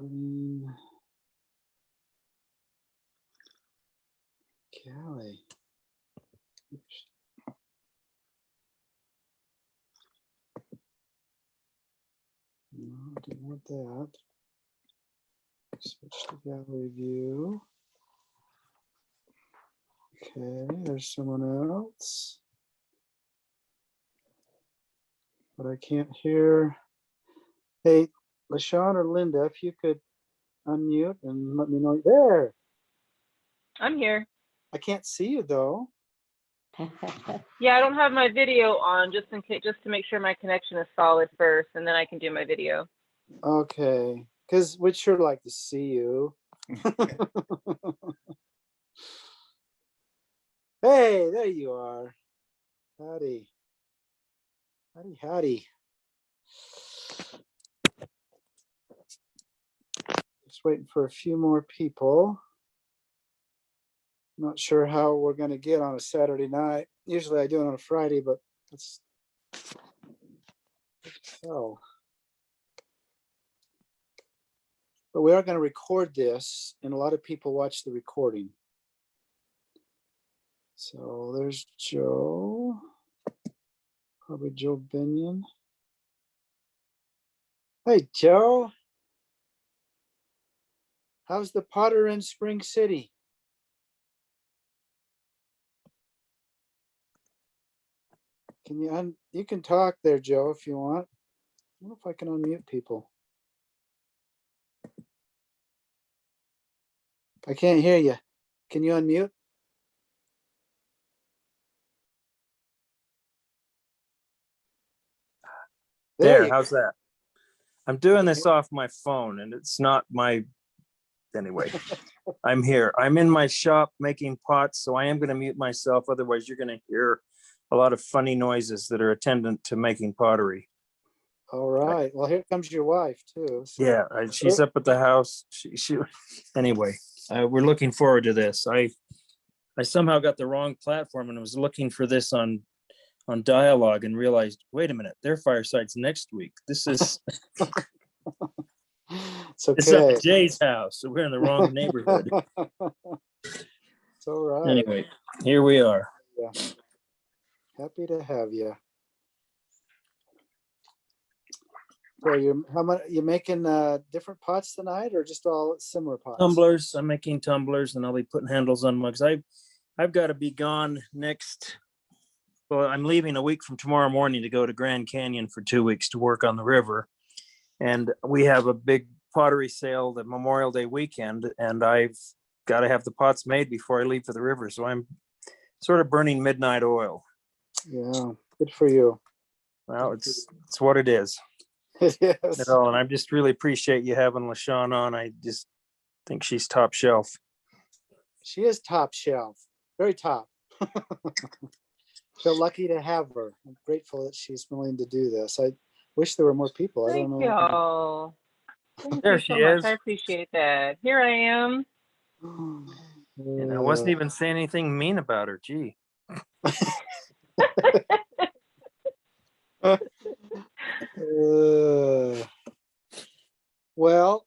Putting Callie. Oops. No, didn't want that. Switch to gallery view. Okay, there's someone else. But I can't hear. Hey, LaShawn or Linda, if you could unmute and let me know. There. I'm here. I can't see you though. Yeah, I don't have my video on just in case, just to make sure my connection is solid first, and then I can do my video. Okay, because we'd sure like to see you. Hey, there you are. Howdy. Howdy, howdy. Just waiting for a few more people. Not sure how we're going to get on a Saturday night. Usually I do it on a Friday, but it's so. But we are going to record this, and a lot of people watch the recording. So there's Joe, probably Joe Binion. Hey, Joe. How's the Potter in Spring City? Can you can talk there, Joe, if you want. I don't know if I can unmute people. I can't hear you. Can you unmute? There, how's that? I'm doing this off my phone and it's not my, anyway, I'm here. I'm in my shop making pots, so I am going to mute myself. Otherwise, you're going to hear a lot of funny noises that are attendant to making pottery. All right. Well, here comes your wife too. So. Yeah, she's up at the house. Anyway, we're looking forward to this. I somehow got the wrong platform and was looking for this on Dialogue and realized, wait a minute, their fireside's next week. This is it's okay. It's at Jay's house, so we're in the wrong neighborhood. It's all right. Anyway, here we are. Yeah. Happy to have you. So you making different pots tonight, or just all similar pots? Tumblers. I'm making tumblers, and I'll be putting handles on mugs. I've got to be gone next. Well, I'm leaving a week from tomorrow morning to go to Grand Canyon for 2 weeks to work on the river. And we have a big pottery sale the Memorial Day weekend, and I've got to have the pots made before I leave for the river. So I'm sort of burning midnight oil. Yeah, good for you. Well, it's what it is. Yes. And I just really appreciate you having LaShawn on. I just think she's top shelf. She is top shelf, very top. Feel lucky to have her. I'm grateful that she's willing to do this. I wish there were more people. I don't know. Thank y'all. Thank There you she so much. is. I appreciate that. Here I am. And I wasn't even saying anything mean about her. Gee. Well,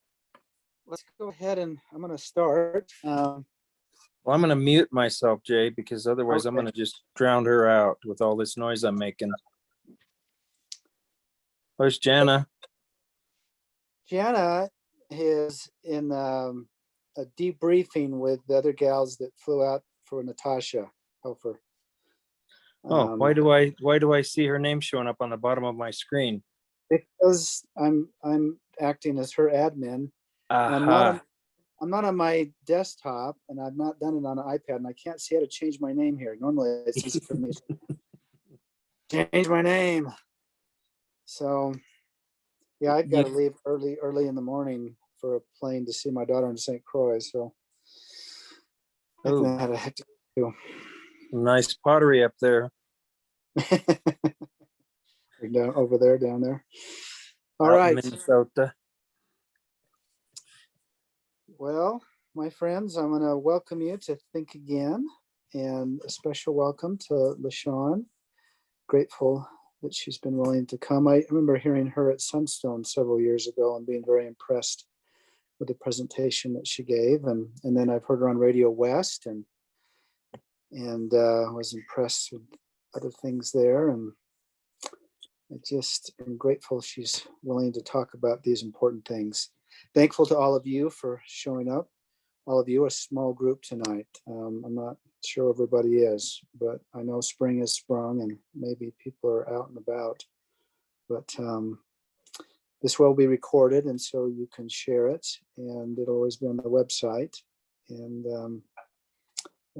let's go ahead and I'm going to start. Well, I'm going to mute myself, Jay, because otherwise I'm going to just drown her out with all this noise I'm making. Where's Jana? Jana is in a debriefing with the other gals that flew out for Natasha Hofer. Why do I see her name showing up on the bottom of my screen? Because I'm acting as her admin. I'm not on my desktop, and I've not done it on an iPad, and I can't see how to change my name here. Normally, it's easy for me to change my name. So, yeah, I've got to leave early in the morning for a plane to see my daughter in St. Croix. So, I think I had a hectic too. Nice pottery up there. Over there, down there. All out right. in Minnesota. Well, my friends, I'm going to welcome you to Think Again, and a special welcome to LaShawn. Grateful that she's been willing to come. I remember hearing her at Sunstone several years ago and being very impressed with the presentation that she gave, and then I've heard her on Radio West, and was impressed with other things there, and I just am grateful she's willing to talk about these important things. Thankful to all of you for showing up. All of you, a small group tonight. I'm not sure everybody is, but I know spring has sprung and maybe people are out and about. But this will be recorded, and so you can share it, and it'll always be on the website. And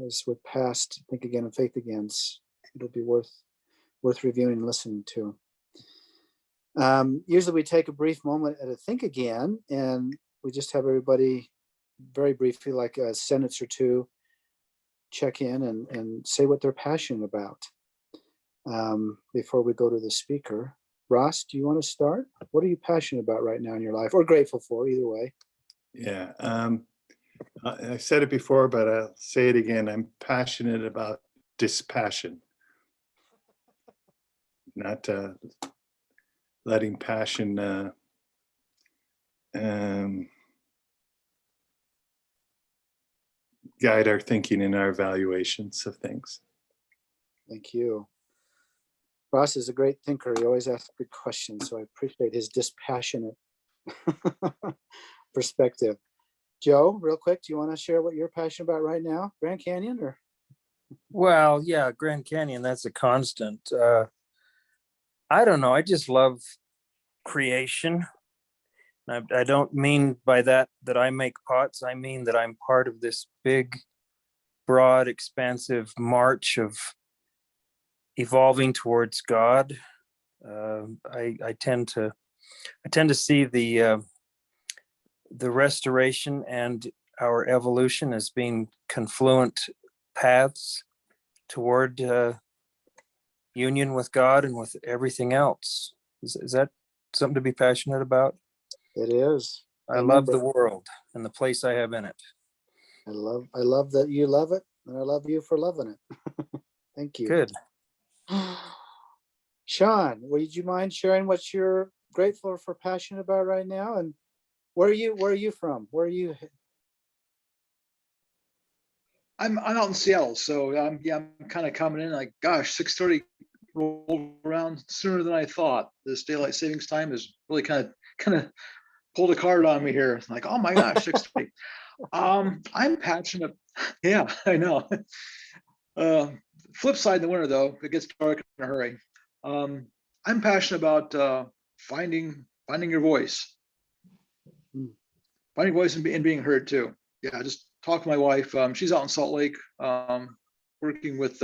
as with past Think Again and Faith Agains, it'll be worth reviewing and listening to. Usually we take a brief moment at a Think Again, and we just have everybody very briefly, like a sentence or two, check in and say what they're passionate about before we go to the speaker. Ross, do you want to start? What are you passionate about right now in your life, or grateful for, either way? Yeah, I said it before, but I'll say it again. I'm passionate about dispassion, not letting passion guide our thinking and our evaluations of things. Thank you. Ross is a great thinker. He always asks good questions, so I appreciate his dispassionate perspective. Joe, real quick, do you want to share what you're passionate about right now? Grand Canyon, or? Well, yeah, Grand Canyon, that's a constant. I don't know. I just love creation. I don't mean by that I make pots. I mean that I'm part of this big, broad, expansive march of evolving towards God. I tend to see the restoration and our evolution as being confluent paths toward union with God and with everything else. Is that something to be passionate about? It is. I love the world and the place I have in it. I love that you love it, and I love you for loving it. Thank you. Good. Sean, would you mind sharing what you're grateful for, passionate about right now? And where are you from? Where are you? I'm out in Seattle, so I'm kind of coming in like, gosh, 6:30 rolled around sooner than I thought. This daylight savings time is really kind of pulled a card on me here. Like, oh my gosh, 6:30. I'm passionate. Yeah, I know. Flip side in the winter though, it gets dark in a hurry. I'm passionate about finding your voice, finding voice and being heard too. Yeah, just talk to my wife. She's out in Salt Lake, working with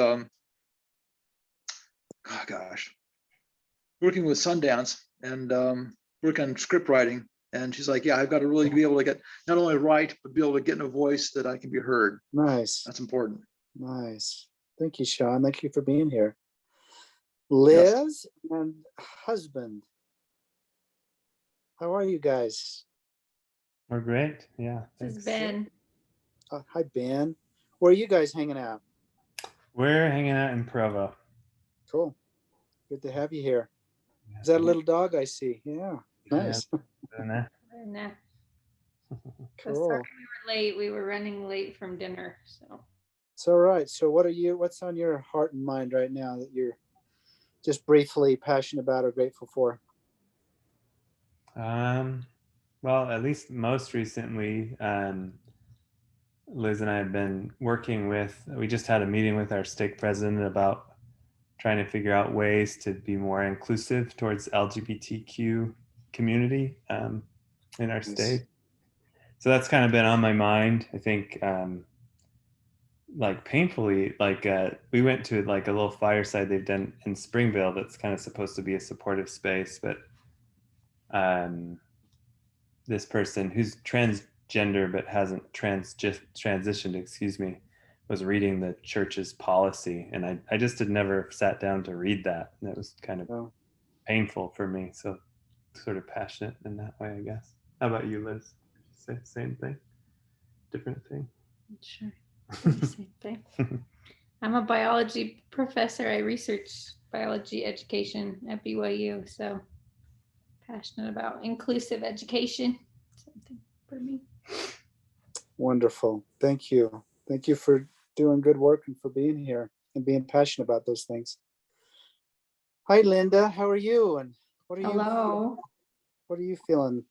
working with Sundance and working on script writing. And she's like, yeah, I've got to really be able to get not only write, but be able to get in a voice that I can be heard. Nice. That's important. Nice. Thank you, Sean. Thank you for being here. Liz, yes. And husband, how are you guys? We're great. Yeah. This is Ben. Hi, Ben. Where are you guys hanging out? We're hanging out in Provo. Cool. Good to have you here. Is that a little dog I see? Yeah. Nice. Cool. So sorry we were late. We were running late from dinner. So it's all right. So what's on your heart and mind right now that you're just briefly passionate about or grateful for? Well, at least most recently, Liz and I have been working we just had a meeting with our stake president about trying to figure out ways to be more inclusive towards LGBTQ community in our state. So that's kind of been on my mind. I think like painfully, like we went to like a little fireside they've done in Springville that's kind of supposed to be a supportive space, but this person who's transgender but hasn't transitioned, was reading the church's policy, and I just had never sat down to read that, and it was kind of painful for me. So sort of passionate in that way, I guess. How about you, Liz? Same thing? Different thing? Sure. Same thing. I'm a biology professor. I research biology education at BYU, so passionate about inclusive education. Something. for me. Wonderful. Thank you. Thank you for doing good work and for being here and being passionate about those things. Hi, Linda. How are you? And what are Hello. What are you feeling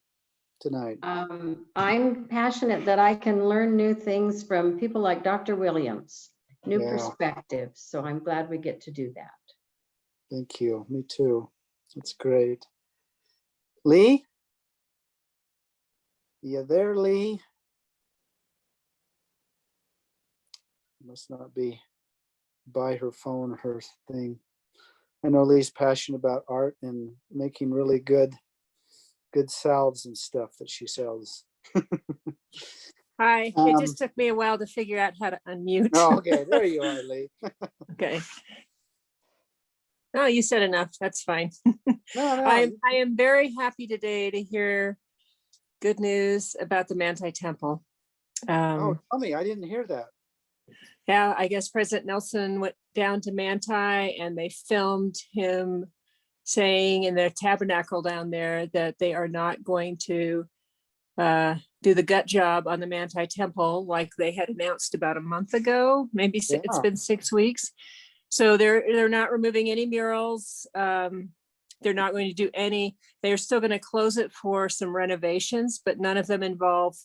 tonight? I'm passionate that I can learn new things from people like Dr. Williams, new perspectives. So I'm glad we get to do that. Thank you. Me too. That's great. Lee? You there, Lee? Must not be by her phone, her thing. I know Lee's passionate about art and making really good salves and stuff that she sells. Hi, it just took me a while to figure out how to unmute. Oh, okay, there you are, Lee. Okay. No, you said enough. That's fine. No, I am very happy today to hear good news about the Manti Temple. Oh, tell me, I didn't hear that. Yeah, I guess President Nelson went down to Manti and they filmed him saying in their tabernacle down there that they are not going to do the gut job on the Manti Temple like they had announced about a month ago. Maybe it's been 6 weeks. So they're not removing any murals. They're not going to do any. They're still going to close it for some renovations, but none of them involve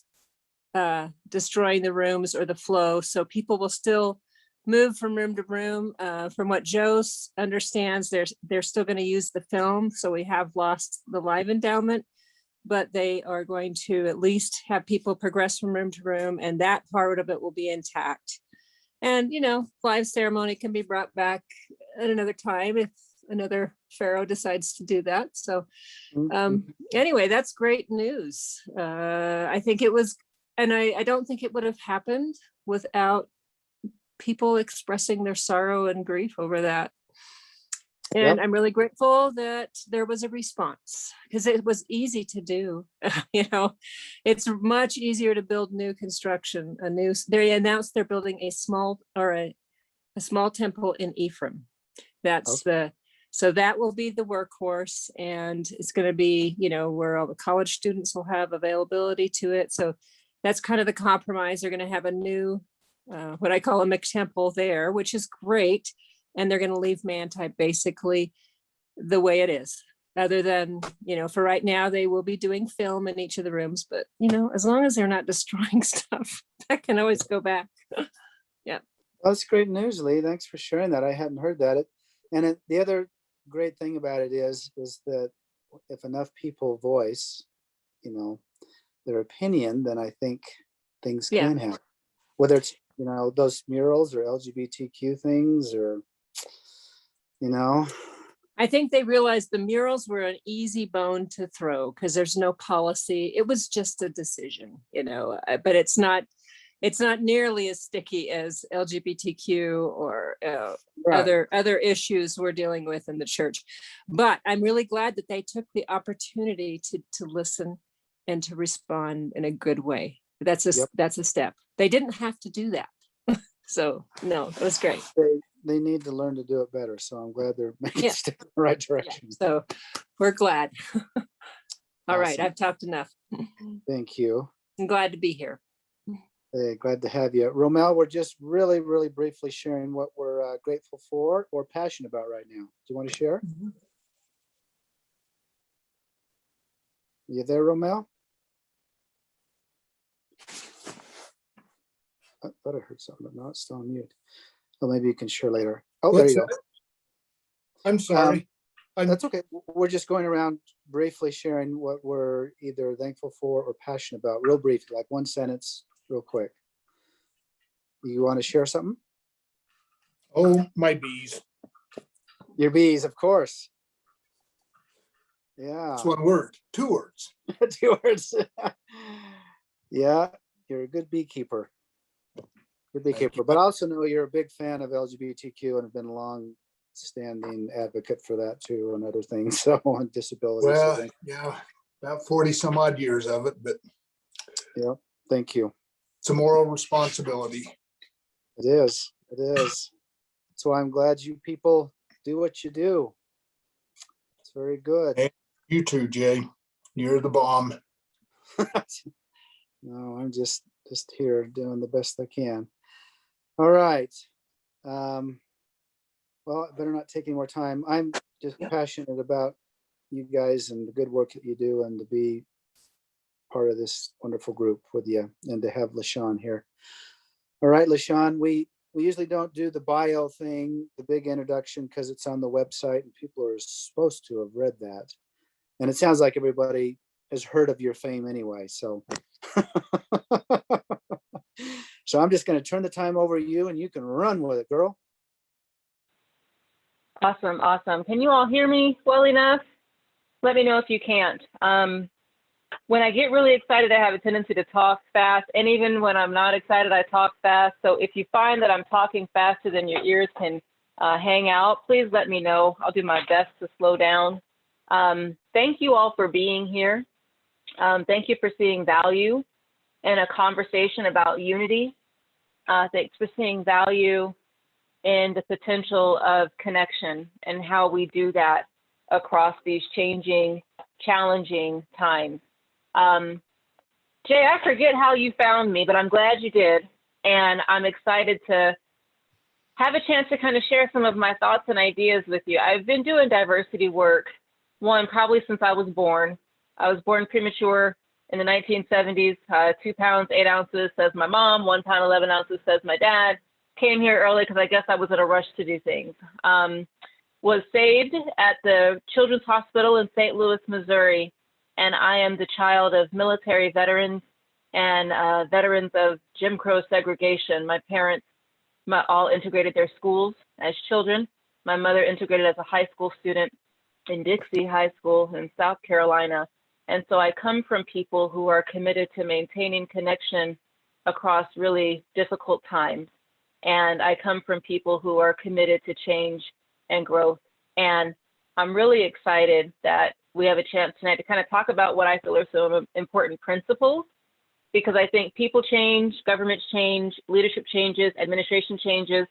destroying the rooms or the flow. So people will still move from room to room. From what Joe understands, they're still going to use the film. So we have lost the live endowment, but they are going to at least have people progress from room to room, and that part of it will be intact. And, live ceremony can be brought back at another time if another pharaoh decides to do that. So anyway, that's great news. I think it was, and I don't think it would have happened without people expressing their sorrow and grief over that. And I'm really grateful that there was a response because it was easy to do. It's much easier to build new construction. They announced they're building a small temple in Ephraim. So that will be the workhorse, and it's going to be, where all the college students will have availability to it. So that's kind of the compromise. They're going to have a new, what I call a McTemple there, which is great. And they're going to leave Manti basically the way it is, other than, for right now, they will be doing film in each of the rooms. But, as long as they're not destroying stuff, that can always go back. Yeah. That's great news, Lee. Thanks for sharing that. I hadn't heard that. The other great thing about it is that if enough people voice, their opinion, then I think things can happen. Whether it's, those murals or LGBTQ things or, I think they realized the murals were an easy bone to throw because there's no policy. It was just a decision, but it's not nearly as sticky as LGBTQ or other issues we're dealing with in the church. But I'm really glad that they took the opportunity to listen and to respond in a good way. That's a step. They didn't have to do that. So no, it was great. They need to learn to do it better. So I'm glad they're making a step in the right direction. So we're glad. All right, Awesome. I've talked enough. Thank you. I'm glad to be here. Hey, glad to have you. Romel, we're just really, really briefly sharing what we're grateful for or passionate about right now. Do you want to share? You there, Romel? I thought I heard something, but no, it's still on mute. Oh, maybe you can share later. Oh, there you go. I'm sorry. That's okay. We're just going around briefly sharing what we're either thankful for or passionate about, real briefly, like one sentence, real quick. You want to share something? Oh, my bees. Your bees, of course. Yeah. It's one word, 2 words. 2 words. Yeah, you're a good beekeeper. Good beekeeper. But I also know you're a big fan of LGBTQ and have been a long-standing advocate for that too, and other things. So on disabilities. Well, yeah, about 40 some odd years of it, but yeah, thank you. It's a moral responsibility. It is. It is. So I'm glad you people do what you do. It's very good. Hey, you too, Jay. You're the bomb. No, I'm just here doing the best I can. All right. Well, I better not take any more time. I'm just passionate about you guys and the good work that you do, and to be part of this wonderful group with you, and to have LaShawn here. All right, LaShawn, we usually don't do the bio thing, the big introduction, because it's on the website and people are supposed to have read that. And it sounds like everybody has heard of your fame anyway. So, so I'm just going to turn the time over to you, and you can run with it, girl. Awesome, awesome. Can you all hear me well enough? Let me know if you can't. When I get really excited, I have a tendency to talk fast, and even when I'm not excited, I talk fast. So if you find that I'm talking faster than your ears can hang out, please let me know. I'll do my best to slow down. Thank you all for being here. Thank you for seeing value in a conversation about unity. Thanks for seeing value in the potential of connection and how we do that across these changing, challenging times. Jay, I forget how you found me, but I'm glad you did. And I'm excited to have a chance to kind of share some of my thoughts and ideas with you. I've been doing diversity work, probably since I was born. I was born premature in the 1970s, 2 pounds, 8 ounces, says my mom, 1 pound, 11 ounces, says my dad. Came here early because I guess I was in a rush to do things. Was saved at the Children's Hospital in St. Louis, Missouri. And I am the child of military veterans and veterans of Jim Crow segregation. My parents all integrated their schools as children. My mother integrated as a high school student in Dixie High School in South Carolina. And so I come from people who are committed to maintaining connection across really difficult times. And I come from people who are committed to change and growth. And I'm really excited that we have a chance tonight to kind of talk about what I feel are some important principles, because I think people change, governments change, leadership changes, administration changes,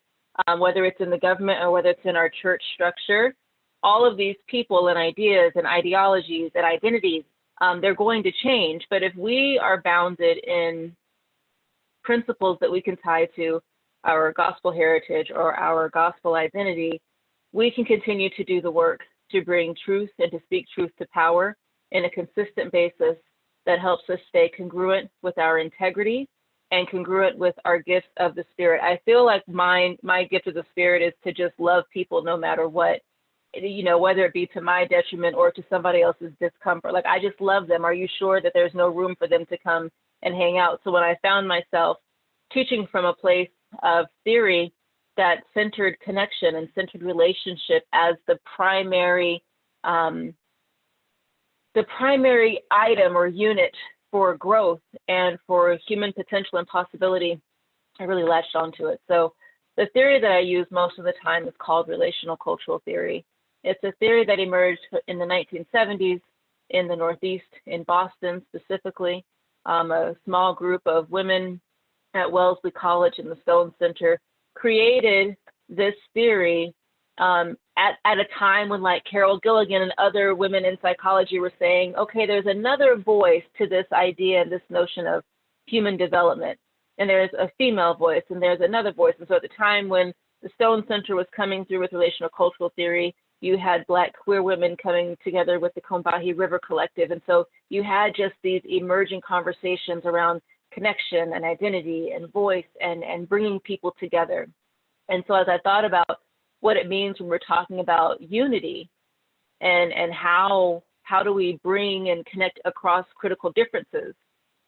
whether it's in the government or whether it's in our church structure. All of these people and ideas and ideologies and identities, they're going to change. But if we are bounded in principles that we can tie to our gospel heritage or our gospel identity, we can continue to do the work to bring truth and to speak truth to power in a consistent basis that helps us stay congruent with our integrity and congruent with our gifts of the Spirit. I feel like my gift of the Spirit is to just love people no matter what, whether it be to my detriment or to somebody else's discomfort. Like, I just love them. Are you sure that there's no room for them to come and hang out? So when I found myself teaching from a place of theory that centered connection and centered relationship as the primary item or unit for growth and for human potential and possibility, I really latched onto it. So the theory that I use most of the time is called relational cultural theory. It's a theory that emerged in the 1970s in the Northeast, in Boston specifically. A small group of women at Wellesley College in the Stone Center created this theory at a time when, like, Carol Gilligan and other women in psychology were saying, okay, there's another voice to this idea and this notion of human development. And there's a female voice and there's another voice. And so at the time when the Stone Center was coming through with relational cultural theory, you had Black queer women coming together with the Combahee River Collective. And so you had just these emerging conversations around connection and identity and voice and bringing people together. And so as I thought about what it means when we're talking about unity and how do we bring and connect across critical differences?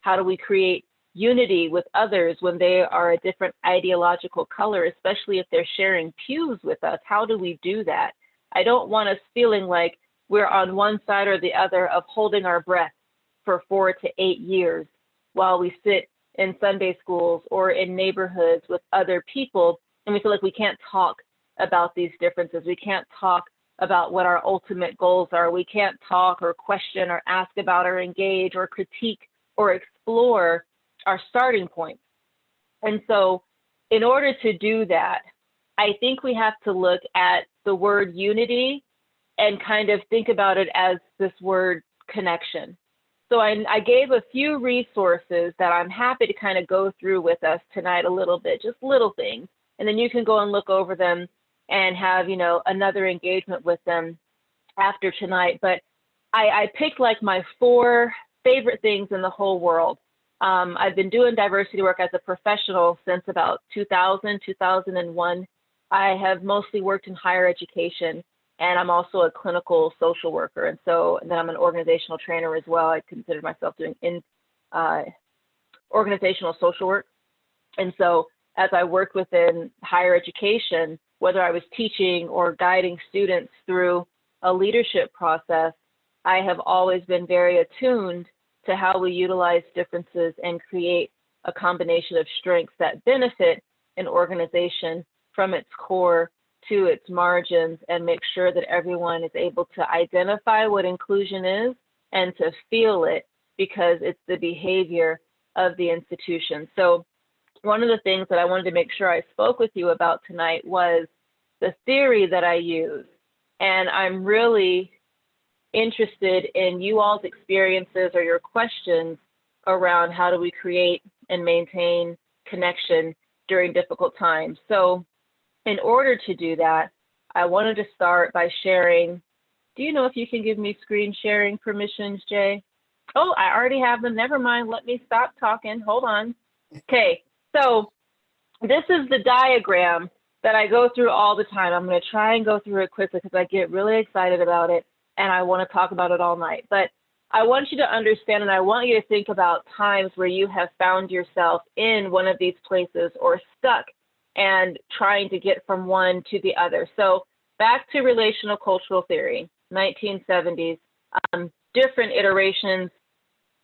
How do we create unity with others when they are a different ideological color, especially if they're sharing pews with us? How do we do that? I don't want us feeling like we're on one side or the other of holding our breath for 4 to 8 years while we sit in Sunday schools or in neighborhoods with other people, and we feel like we can't talk about these differences. We can't talk about what our ultimate goals are. We can't talk or question or ask about or engage or critique or explore our starting points. And so in order to do that, I think we have to look at the word unity and kind of think about it as this word connection. So I gave a few resources that I'm happy to kind of go through with us tonight a little bit, just little things. And then you can go and look over them and have, you know, another engagement with them after tonight. But I picked like my 4 favorite things in the whole world. I've been doing diversity work as a professional since about 2000, 2001. I have mostly worked in higher education, and I'm also a clinical social worker. And then I'm an organizational trainer as well. I consider myself doing organizational social work. And so as I worked within higher education, whether I was teaching or guiding students through a leadership process, I have always been very attuned to how we utilize differences and create a combination of strengths that benefit an organization from its core to its margins, and make sure that everyone is able to identify what inclusion is and to feel it, because it's the behavior of the institution. So one of the things that I wanted to make sure I spoke with you about tonight was the theory that I use. And I'm really interested in you all's experiences or your questions around how do we create and maintain connection during difficult times. So in order to do that, I wanted to start by sharing. Do you know if you can give me screen sharing permissions, Jay? Oh, I already have them. Never mind. Let me stop talking. Hold on. Okay, so this is the diagram that I go through all the time. I'm going to try and go through it quickly because I get really excited about it and I want to talk about it all night. But I want you to understand, and I want you to think about times where you have found yourself in one of these places or stuck and trying to get from one to the other. So back to relational cultural theory, 1970s, different iterations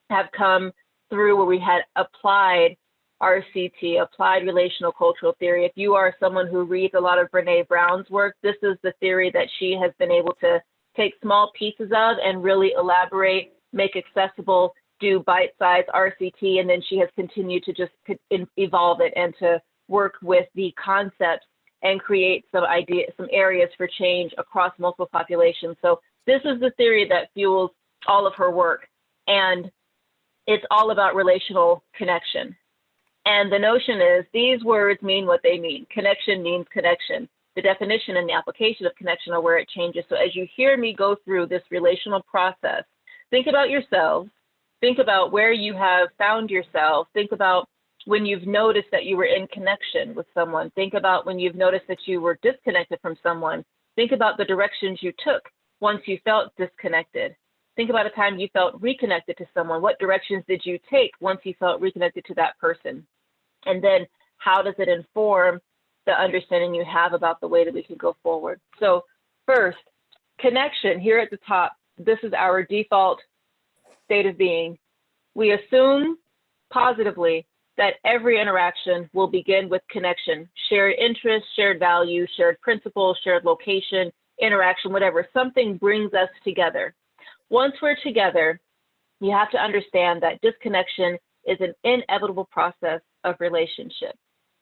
have come through where we had applied RCT, applied relational cultural theory. If you are someone who reads a lot of Brene Brown's work, this is the theory that she has been able to take small pieces of and really elaborate, make accessible, do bite-sized RCT, and then she has continued to just evolve it and to work with the concepts and create some areas for change across multiple populations. So this is the theory that fuels all of her work, and it's all about relational connection. And the notion is these words mean what they mean. Connection means connection. The definition and the application of connection are where it changes. So as you hear me go through this relational process, think about yourselves, think about where you have found yourself, think about when you've noticed that you were in connection with someone, think about when you've noticed that you were disconnected from someone, think about the directions you took once you felt disconnected. Think about a time you felt reconnected to someone. What directions did you take once you felt reconnected to that person? And then how does it inform the understanding you have about the way that we can go forward? So first, connection here at the top, this is our default state of being. We assume positively that every interaction will begin with connection, shared interests, shared values, shared principles, shared location, interaction, whatever. Something brings us together. Once we're together, you have to understand that disconnection is an inevitable process of relationship.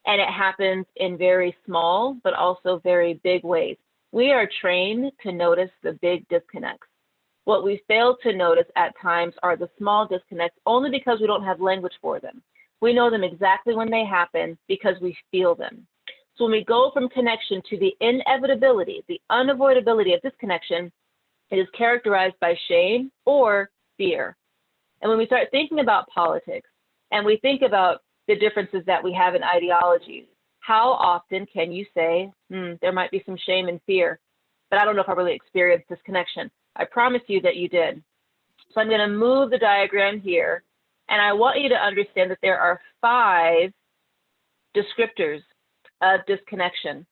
And it happens in very small, but also very big ways. We are trained to notice the big disconnects. What we fail to notice at times are the small disconnects only because we don't have language for them. We know them exactly when they happen because we feel them. So when we go from connection to the inevitability, the unavoidability of disconnection, it is characterized by shame or fear. And when we start thinking about politics and we think about the differences that we have in ideologies, how often can you say, there might be some shame and fear, but I don't know if I really experienced this connection. I promise you that you did. So I'm going to move the diagram here, and I want you to understand that there are 5 descriptors of disconnection.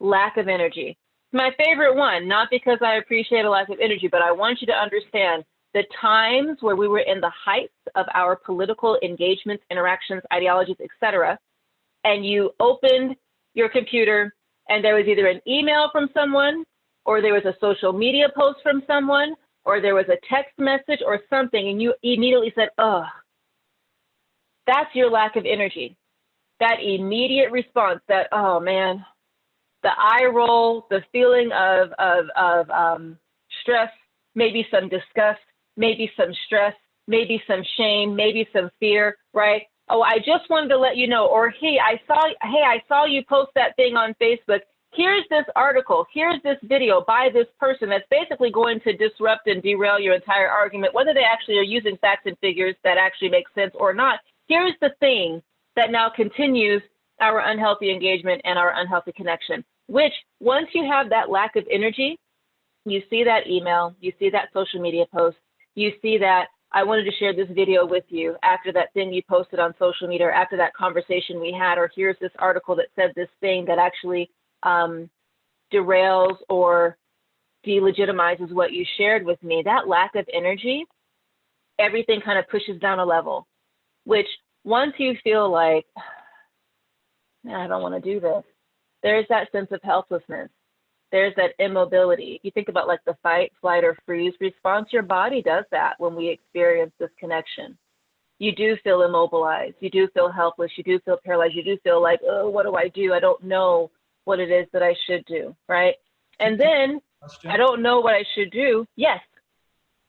Lack of energy. My favorite one, not because I appreciate a lack of energy, but I want you to understand the times where we were in the heights of our political engagements, interactions, ideologies, etc., and you opened your computer and there was either an email from someone, or there was a social media post from someone, or there was a text message or something, and you immediately said, ugh. That's your lack of energy. That immediate response, that, oh man, the eye roll, the feeling of stress, maybe some disgust, maybe some stress, maybe some shame, maybe some fear, right? Oh, I just wanted to let you know, or hey, I saw you post that thing on Facebook. Here's this article, here's this video by this person that's basically going to disrupt and derail your entire argument, whether they actually are using facts and figures that actually make sense or not. Here's the thing that now continues our unhealthy engagement and our unhealthy connection, which once you have that lack of energy, you see that email, you see that social media post, you see that I wanted to share this video with you after that thing you posted on social media, or after that conversation we had, or here's this article that said this thing that actually derails or delegitimizes what you shared with me. That lack of energy, everything kind of pushes down a level, which once you feel like, man, I don't want to do this, there's that sense of helplessness. There's that immobility. If you think about like the fight, flight, or freeze response, your body does that when we experience this connection. You do feel immobilized. You do feel helpless. You do feel paralyzed. You do feel like, oh, what do I do? I don't know what it is that I should do, right? And then I don't know what I should do. Yes.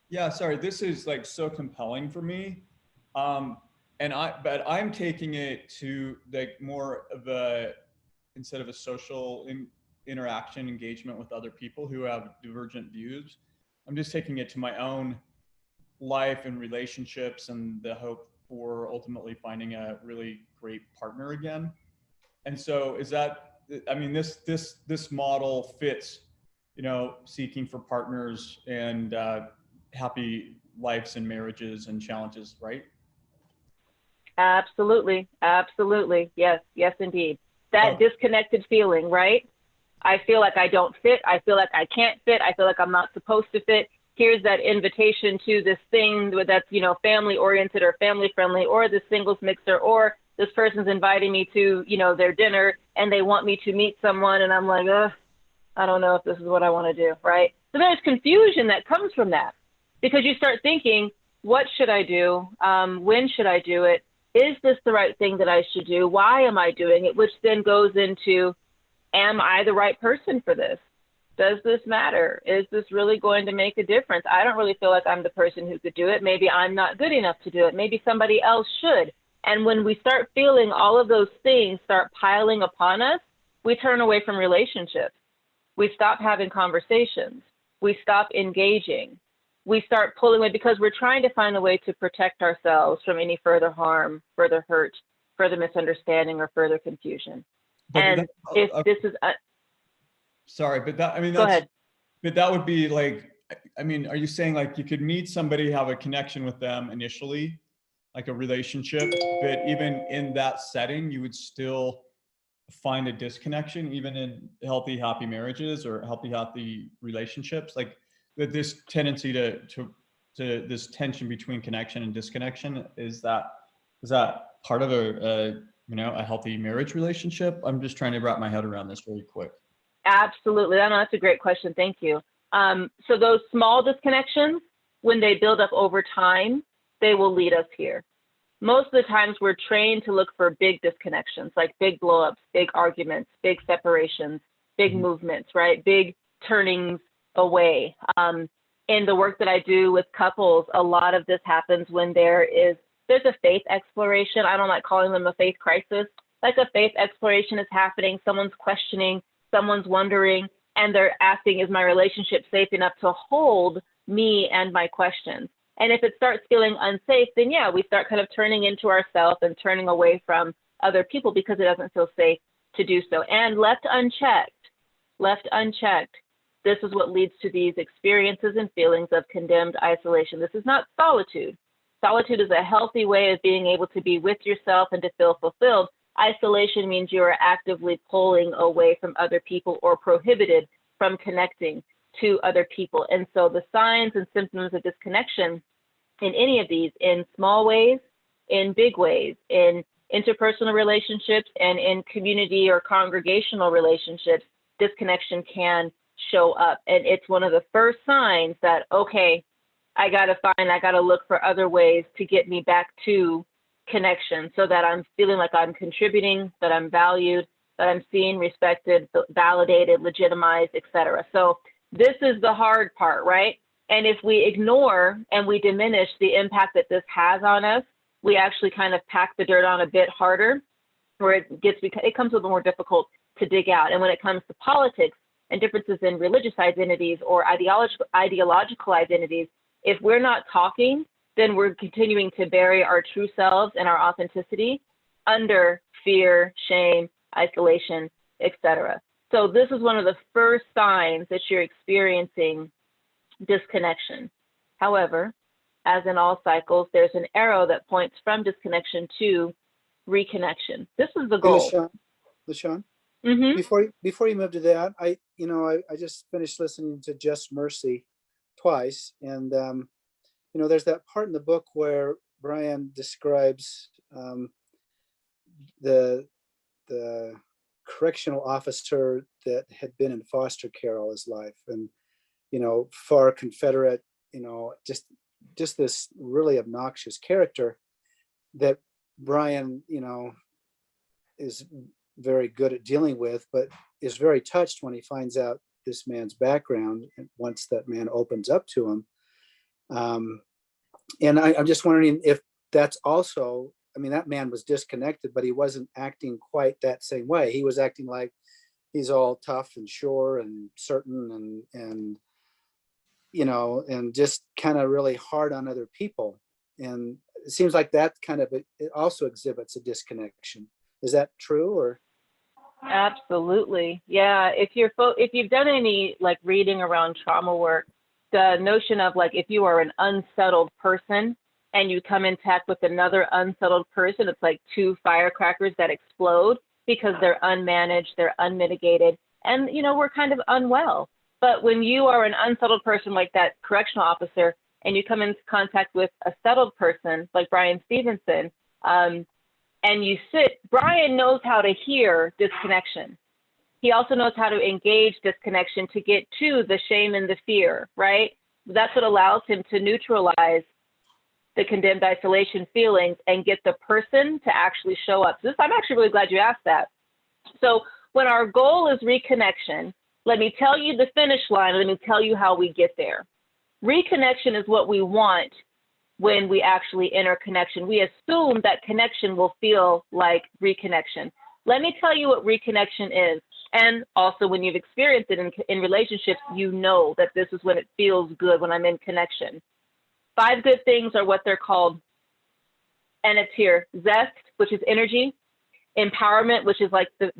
Yeah, sorry. This is like so compelling for me. But I'm taking it to like more of a, instead of a social interaction, engagement with other people who have divergent views, I'm just taking it to my own life and relationships and the hope for ultimately finding a really great partner again. And so is that, I mean, this model fits, you know, seeking for partners and happy lives and marriages and challenges, right? Absolutely. Absolutely. Yes. Yes, indeed. That disconnected feeling, right? I feel like I don't fit. I feel like I can't fit. I feel like I'm not supposed to fit. Here's that invitation to this thing that's, you know, family oriented or family friendly, or the singles mixer, or this person's inviting me to, you know, their dinner and they want me to meet someone. And I'm like, I don't know if this is what I want to do. Right. So there's confusion that comes from that, because you start thinking, what should I do? When should I do it? Is this the right thing that I should do? Why am I doing it? Which then goes into, am I the right person for this? Does this matter? Is this really going to make a difference? I don't really feel like I'm the person who could do it. Maybe I'm not good enough to do it. Maybe somebody else should. And when we start feeling all of those things start piling upon us, we turn away from relationships. We stop having conversations. We stop engaging. We start pulling away because we're trying to find a way to protect ourselves from any further harm, further hurt, further misunderstanding, or further confusion. And if this is, sorry, but that, I mean, go ahead. But that would be like, I mean, are you saying like you could meet somebody, have a connection with them initially, like a relationship, but even in that setting, you would still find a disconnection, even in healthy, happy marriages or healthy relationships? Like this tendency to this tension between connection and disconnection, is that part of a healthy marriage relationship? I'm just trying to wrap my head around this really quick. Absolutely. No, that's a great question. Thank you. So those small disconnections, when they build up over time, they will lead us here. Most of the times we're trained to look for big disconnections, like big blowups, big arguments, big separations, big movements, right? Big turnings away. In the work that I do with couples, a lot of this happens when there's a faith exploration. I don't like calling them a faith crisis. Like a faith exploration is happening. Someone's questioning, someone's wondering, and they're asking, is my relationship safe enough to hold me and my questions? And if it starts feeling unsafe, then yeah, we start kind of turning into ourselves and turning away from other people because it doesn't feel safe to do so. And left unchecked, this is what leads to these experiences and feelings of condemned isolation. This is not solitude. Solitude is a healthy way of being able to be with yourself and to feel fulfilled. Isolation means you are actively pulling away from other people or prohibited from connecting to other people. And so the signs and symptoms of disconnection in any of these, in small ways, in big ways, in interpersonal relationships, and in community or congregational relationships, disconnection can show up. And it's one of the first signs that, okay, I got to look for other ways to get me back to connection so that I'm feeling like I'm contributing, that I'm valued, that I'm seen, respected, validated, legitimized, etc. So this is the hard part, right? And if we ignore and we diminish the impact that this has on us, we actually kind of pack the dirt on a bit harder, where it comes a little more difficult to dig out. And when it comes to politics and differences in religious identities or ideological identities, if we're not talking, then we're continuing to bury our true selves and our authenticity under fear, shame, isolation, etc. So this is one of the first signs that you're experiencing disconnection. However, as in all cycles, there's an arrow that points from disconnection to reconnection. This is the goal. LaShawn, Mm-hmm. before you move to that, I just finished listening to Just Mercy twice, and there's that part in the book where Brian describes the correctional officer that had been in foster care all his life, and far Confederate, just this really obnoxious character that Brian, is very good at dealing with, but is very touched when he finds out this man's background and once that man opens up to him. And I'm just wondering if that's also, that man was disconnected, but he wasn't acting quite that same way. He was acting like he's all tough and sure and certain and just kind of really hard on other people. And it seems like that kind of, it also exhibits a disconnection. Is that true, or? Absolutely. Yeah. If you've done any like reading around trauma work, the notion of like, if you are an unsettled person and you come in contact with another unsettled person, it's like two firecrackers that explode because they're unmanaged, they're unmitigated, and we're kind of unwell. But when you are an unsettled person like that correctional officer, and you come into contact with a settled person like Brian Stevenson, and you sit, Brian knows how to hear disconnection. He also knows how to engage disconnection to get to the shame and the fear, right? That's what allows him to neutralize the condemned isolation feelings and get the person to actually show up. I'm actually really glad you asked that. So when our goal is reconnection, let me tell you the finish line. Let me tell you how we get there. Reconnection is what we want when we actually enter connection. We assume that connection will feel like reconnection. Let me tell you what reconnection is. And also when you've experienced it in relationships, you know that this is when it feels good, when I'm in connection. 5 good things are what they're called. And it's here: zest, which is energy; empowerment, which is like the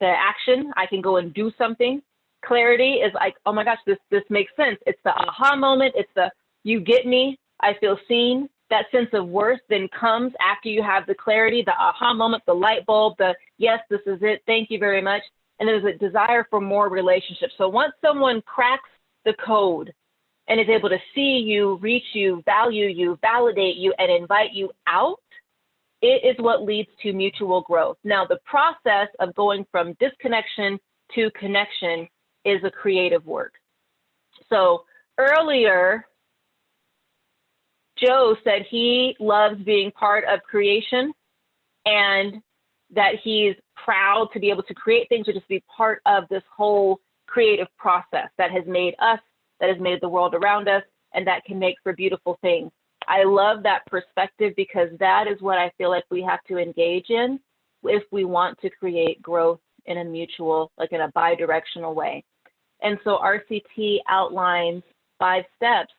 action. I can go and do something. Clarity is like, oh my gosh, this makes sense. It's the aha moment. It's the, you get me, I feel seen. That sense of worth then comes after you have the clarity, the aha moment, the light bulb, the yes, this is it, thank you very much. And there's a desire for more relationships. So once someone cracks the code and is able to see you, reach you, value you, validate you, and invite you out, it is what leads to mutual growth. Now, the process of going from disconnection to connection is a creative work. So earlier, Joe said he loves being part of creation and that he's proud to be able to create things or just be part of this whole creative process that has made us, that has made the world around us, and that can make for beautiful things. I love that perspective because that is what I feel like we have to engage in if we want to create growth in a mutual, like in a bi-directional way. And so RCT outlines 5 steps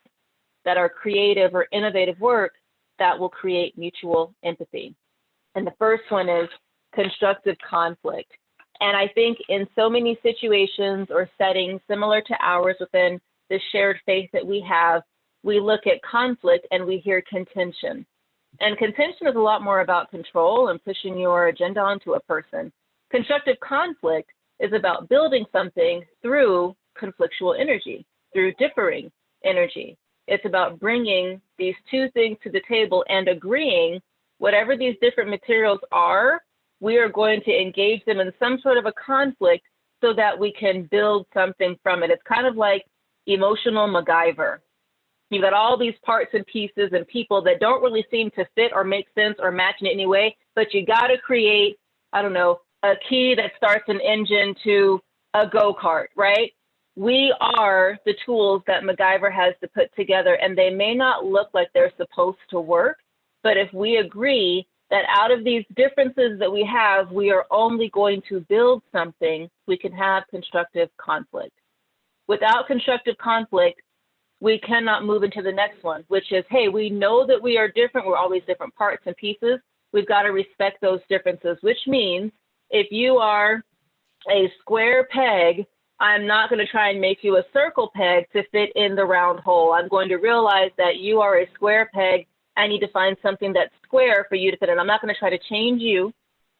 that are creative or innovative work that will create mutual empathy. And the first one is constructive conflict. And I think in so many situations or settings similar to ours within the shared faith that we have, we look at conflict and we hear contention. And contention is a lot more about control and pushing your agenda onto a person. Constructive conflict is about building something through conflictual energy, through differing energy. It's about bringing these 2 things to the table and agreeing whatever these different materials are, we are going to engage them in some sort of a conflict so that we can build something from it. It's kind of like emotional MacGyver. You've got all these parts and pieces and people that don't really seem to fit or make sense or match in any way, but you got to create, I don't know, a key that starts an engine to a go-kart, right? We are the tools that MacGyver has to put together, and they may not look like they're supposed to work, but if we agree that out of these differences that we have, we are only going to build something, we can have constructive conflict. Without constructive conflict, we cannot move into the next one, which is, hey, we know that we are different. We're all these different parts and pieces. We've got to respect those differences, which means if you are a square peg, I'm not going to try and make you a circle peg to fit in the round hole. I'm going to realize that you are a square peg. I need to find something that's square for you to fit in. I'm not going to try to change you.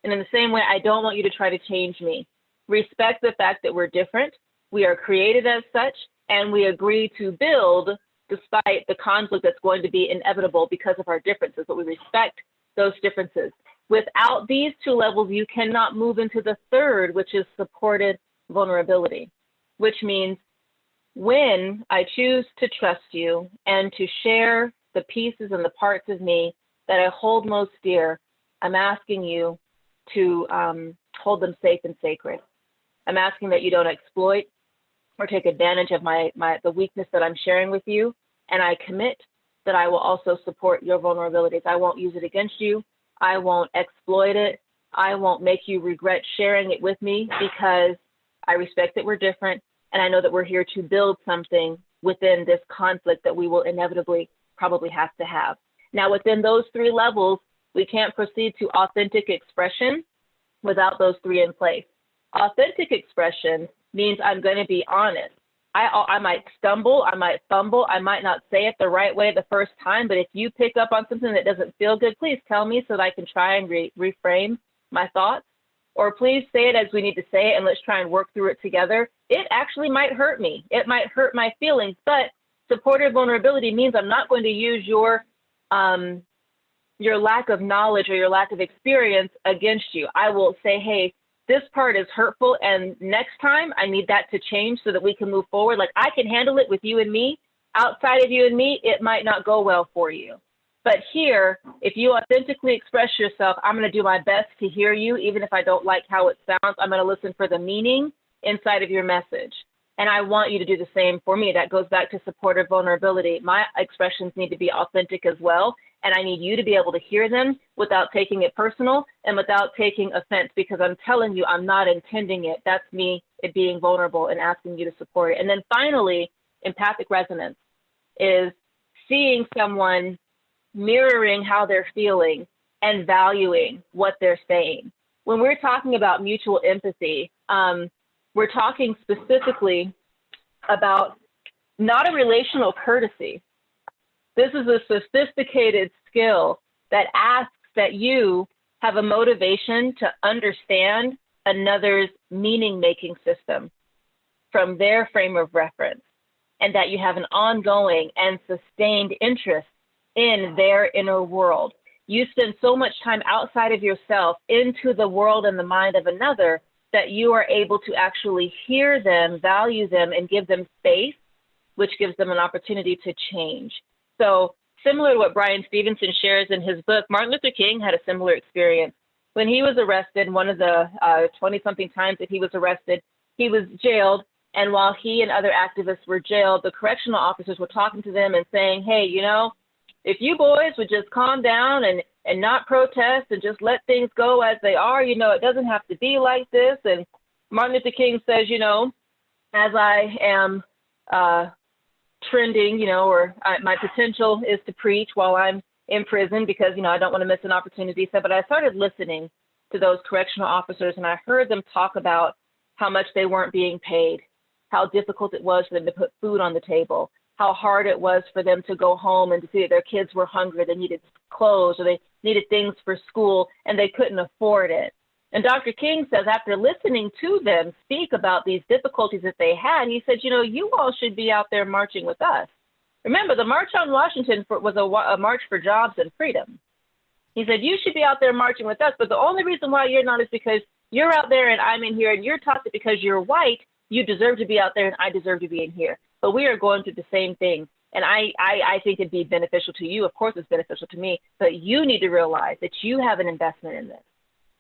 And in the same way, I don't want you to try to change me. Respect the fact that we're different. We are created as such, and we agree to build despite the conflict that's going to be inevitable because of our differences, but we respect those differences. Without these two levels, you cannot move into the third, which is supported vulnerability, which means when I choose to trust you and to share the pieces and the parts of me that I hold most dear, I'm asking you to hold them safe and sacred. I'm asking that you don't exploit or take advantage of the weakness that I'm sharing with you. And I commit that I will also support your vulnerabilities. I won't use it against you. I won't exploit it. I won't make you regret sharing it with me because I respect that we're different. And I know that we're here to build something within this conflict that we will inevitably probably have to have. Now, within those three levels, we can't proceed to authentic expression without those three in place. Authentic expression means I'm going to be honest. I might stumble, I might fumble, I might not say it the right way the first time, but if you pick up on something that doesn't feel good, please tell me so that I can try and reframe my thoughts. Or please say it as we need to say it and let's try and work through it together. It actually might hurt me. It might hurt my feelings, but supportive vulnerability means I'm not going to use your lack of knowledge or your lack of experience against you. I will say, hey, this part is hurtful, and next time I need that to change so that we can move forward. Like, I can handle it with you and me. Outside of you and me, it might not go well for you. But here, if you authentically express yourself, I'm going to do my best to hear you, even if I don't like how it sounds. I'm going to listen for the meaning inside of your message. And I want you to do the same for me. That goes back to supportive vulnerability. My expressions need to be authentic as well. And I need you to be able to hear them without taking it personal and without taking offense, because I'm telling you, I'm not intending it. That's me being vulnerable and asking you to support it. And then finally, empathic resonance is seeing someone mirroring how they're feeling and valuing what they're saying. When we're talking about mutual empathy, we're talking specifically about not a relational courtesy. This is a sophisticated skill that asks that you have a motivation to understand another's meaning-making system from their frame of reference, and that you have an ongoing and sustained interest in their inner world. You spend so much time outside of yourself into the world and the mind of another that you are able to actually hear them, value them, and give them space, which gives them an opportunity to change. So similar to what Brian Stevenson shares in his book, Martin Luther King had a similar experience. When he was arrested, one of the 20-something times that he was arrested, he was jailed. And while he and other activists were jailed, the correctional officers were talking to them and saying, hey, you know, if you boys would just calm down and not protest and just let things go as they are, you know, it doesn't have to be like this. And Martin Luther King says, you know, as I am trending, you know, or my potential is to preach while I'm in prison because, you know, I don't want to miss an opportunity. So, but I started listening to those correctional officers and I heard them talk about how much they weren't being paid, how difficult it was for them to put food on the table, how hard it was for them to go home and to see that their kids were hungry, they needed clothes or they needed things for school and they couldn't afford it. And Dr. King says, after listening to them speak about these difficulties that they had, he said, you know, you all should be out there marching with us. Remember, the March on Washington was a march for jobs and freedom. He said, you should be out there marching with us, but the only reason why you're not is because you're out there and I'm in here, and you're taught that because you're white, you deserve to be out there and I deserve to be in here. But we are going through the same thing. And I think it'd be beneficial to you. Of course, it's beneficial to me, but you need to realize that you have an investment in this.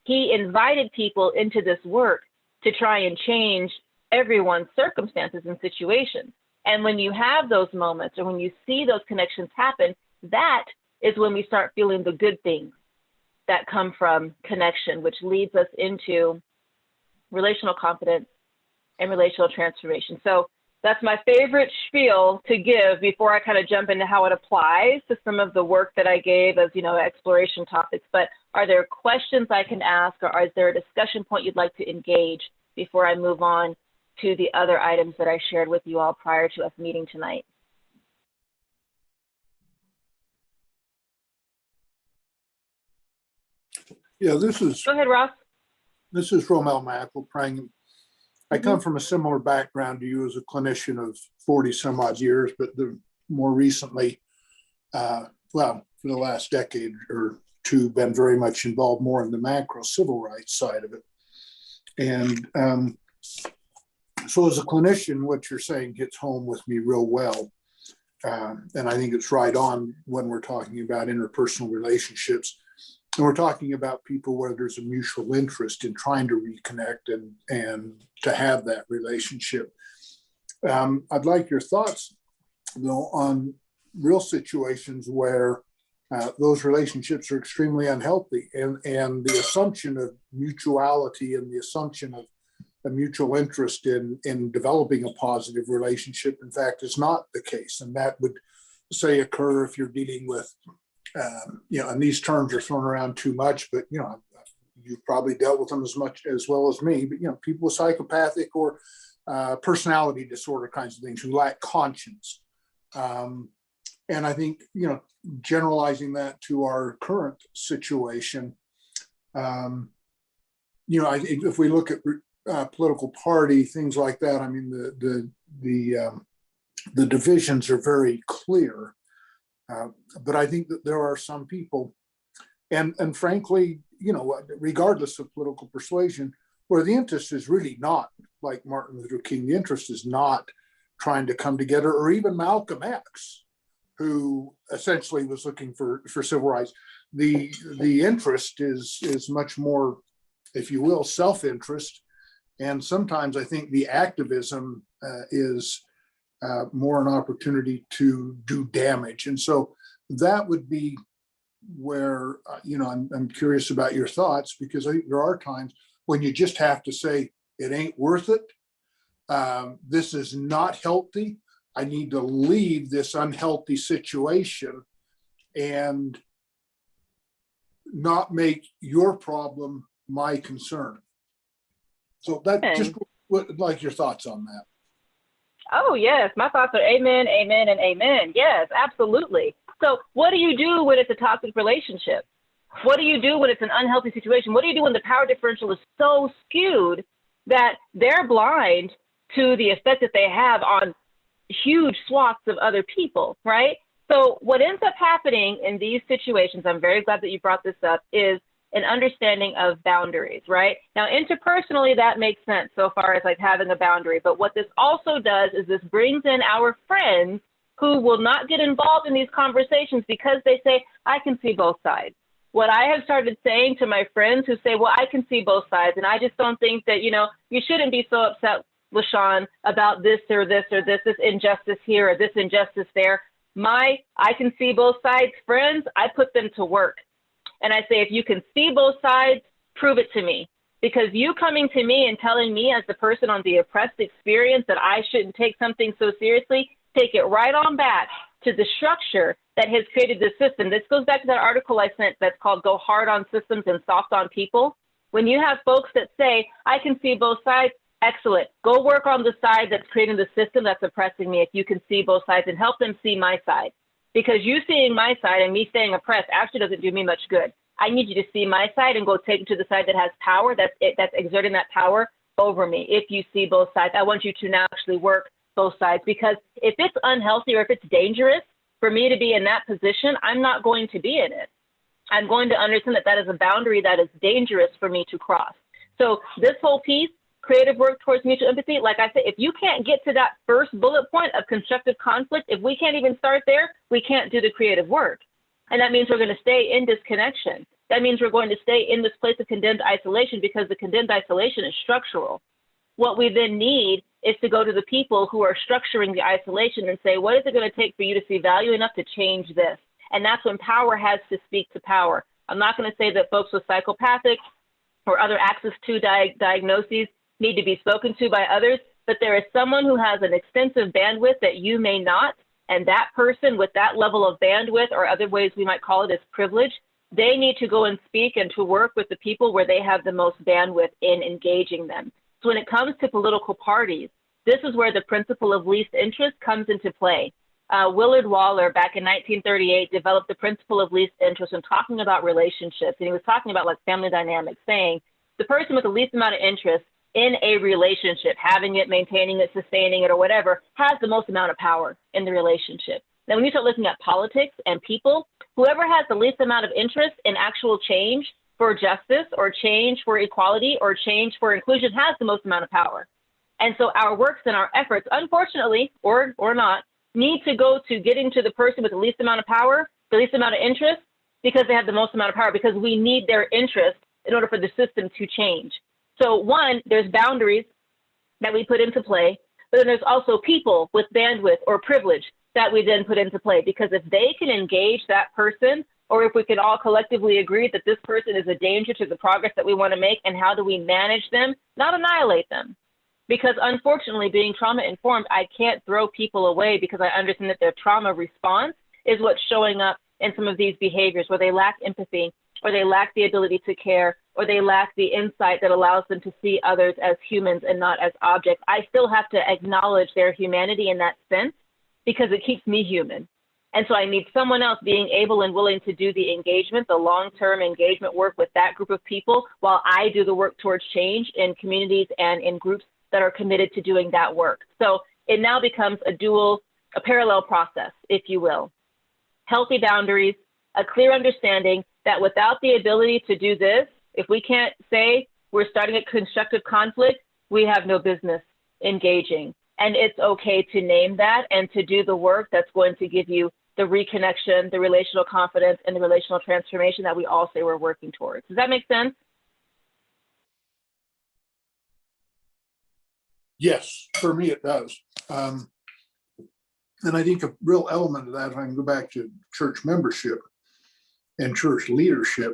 He invited people into this work to try and change everyone's circumstances and situations. And when you have those moments, or when you see those connections happen, that is when we start feeling the good things that come from connection, which leads us into relational confidence and relational transformation. So that's my favorite spiel to give before I kind of jump into how it applies to some of the work that I gave as, exploration topics. But are there questions I can ask, or is there a discussion point you'd like to engage before I move on to the other items that I shared with you all prior to us meeting tonight? Yeah, Go ahead, Ross. This is Romel Mackel. I come from a similar background to you as a clinician of 40 some odd years, but more recently, for the last decade or two, been very much involved more in the macro civil rights side of it. And so as a clinician, what you're saying hits home with me real well. And I think it's right on when we're talking about interpersonal relationships. And we're talking about people where there's a mutual interest in trying to reconnect and to have that relationship. I'd like your thoughts, though, on real situations where those relationships are extremely unhealthy, and the assumption of mutuality and the assumption of a mutual interest in developing a positive relationship, in fact, is not the case. And that would, say, occur if you're dealing with and these terms are thrown around too much, but you've probably dealt with them as well as me. But people with psychopathic or personality disorder kinds of things who lack conscience, and I think generalizing that to our current situation, I think if we look at political party things like that, I mean the divisions are very clear. But I think that there are some people, and frankly, regardless of political persuasion, where the interest is really not like Martin Luther King. The interest is not trying to come together, or even Malcolm X, who essentially was looking for civil rights. The interest is much more, if you will, self-interest, and sometimes I think the activism is more an opportunity to do damage. And so that would be where, I'm curious about your thoughts, because I think there are times when you just have to say, it ain't worth it. This is not healthy. I need to leave this unhealthy situation and not make your problem my concern. So that just would like your thoughts on that. Oh, yes. My thoughts are amen, amen, and amen. Yes, absolutely. So what do you do when it's a toxic relationship? What do you do when it's an unhealthy situation? What do you do when the power differential is so skewed that they're blind to the effect that they have on huge swaths of other people, right? So what ends up happening in these situations, I'm very glad that you brought this up, is an understanding of boundaries, right? Now, interpersonally, that makes sense so far as like having a boundary. But what this also does is this brings in our friends who will not get involved in these conversations because they say, I can see both sides. What I have started saying to my friends who say, well, I can see both sides, and I just don't think that, you shouldn't be so upset, LaShawn, about this or this or this injustice here or this injustice there. I can see both sides friends, I put them to work. And I say, if you can see both sides, prove it to me. Because you coming to me and telling me as the person on the oppressed experience that I shouldn't take something so seriously, take it right on back to the structure that has created this system. This goes back to that article I sent that's called Go Hard on Systems and Soft on People. When you have folks that say, I can see both sides, excellent. Go work on the side that's creating the system that's oppressing me if you can see both sides, and help them see my side. Because you seeing my side and me staying oppressed actually doesn't do me much good. I need you to see my side and go take it to the side that has power, that's exerting that power over me. If you see both sides, I want you to now actually work both sides, because if it's unhealthy or if it's dangerous for me to be in that position, I'm not going to be in it. I'm going to understand that that is a boundary that is dangerous for me to cross. So this whole piece, creative work towards mutual empathy, like I said, if you can't get to that first bullet point of constructive conflict, if we can't even start there, we can't do the creative work. And that means we're going to stay in disconnection. That means we're going to stay in this place of condemned isolation, because the condemned isolation is structural. What we then need is to go to the people who are structuring the isolation and say, what is it going to take for you to see value enough to change this? And that's when power has to speak to power. I'm not going to say that folks with psychopathic or other access to diagnoses need to be spoken to by others, but there is someone who has an extensive bandwidth that you may not, and that person with that level of bandwidth, or other ways we might call it as privilege, they need to go and speak and to work with the people where they have the most bandwidth in engaging them. So when it comes to political parties, this is where the principle of least interest comes into play. Willard Waller, back in 1938, developed the principle of least interest in talking about relationships. And he was talking about like family dynamics, saying the person with the least amount of interest in a relationship, having it, maintaining it, sustaining it, or whatever, has the most amount of power in the relationship. Now, when you start looking at politics and people, whoever has the least amount of interest in actual change for justice or change for equality or change for inclusion has the most amount of power. And so our works and our efforts, unfortunately, or not, need to go to getting to the person with the least amount of power, the least amount of interest, because they have the most amount of power, because we need their interest in order for the system to change. So one, there's boundaries that we put into play, but then there's also people with bandwidth or privilege that we then put into play, because if they can engage that person, or if we can all collectively agree that this person is a danger to the progress that we want to make, and how do we manage them, not annihilate them. Because unfortunately, being trauma informed, I can't throw people away because I understand that their trauma response is what's showing up in some of these behaviors where they lack empathy, or they lack the ability to care, or they lack the insight that allows them to see others as humans and not as objects. I still have to acknowledge their humanity in that sense because it keeps me human. And so I need someone else being able and willing to do the engagement, the long-term engagement work with that group of people, while I do the work towards change in communities and in groups that are committed to doing that work. So it now becomes a parallel process, if you will. Healthy boundaries, a clear understanding that without the ability to do this, if we can't say we're starting a constructive conflict, we have no business engaging. And it's okay to name that and to do the work that's going to give you the reconnection, the relational confidence, and the relational transformation that we all say we're working towards. Does that make sense? Yes, for me it does. And I think a real element of that, if I can go back to church membership and church leadership,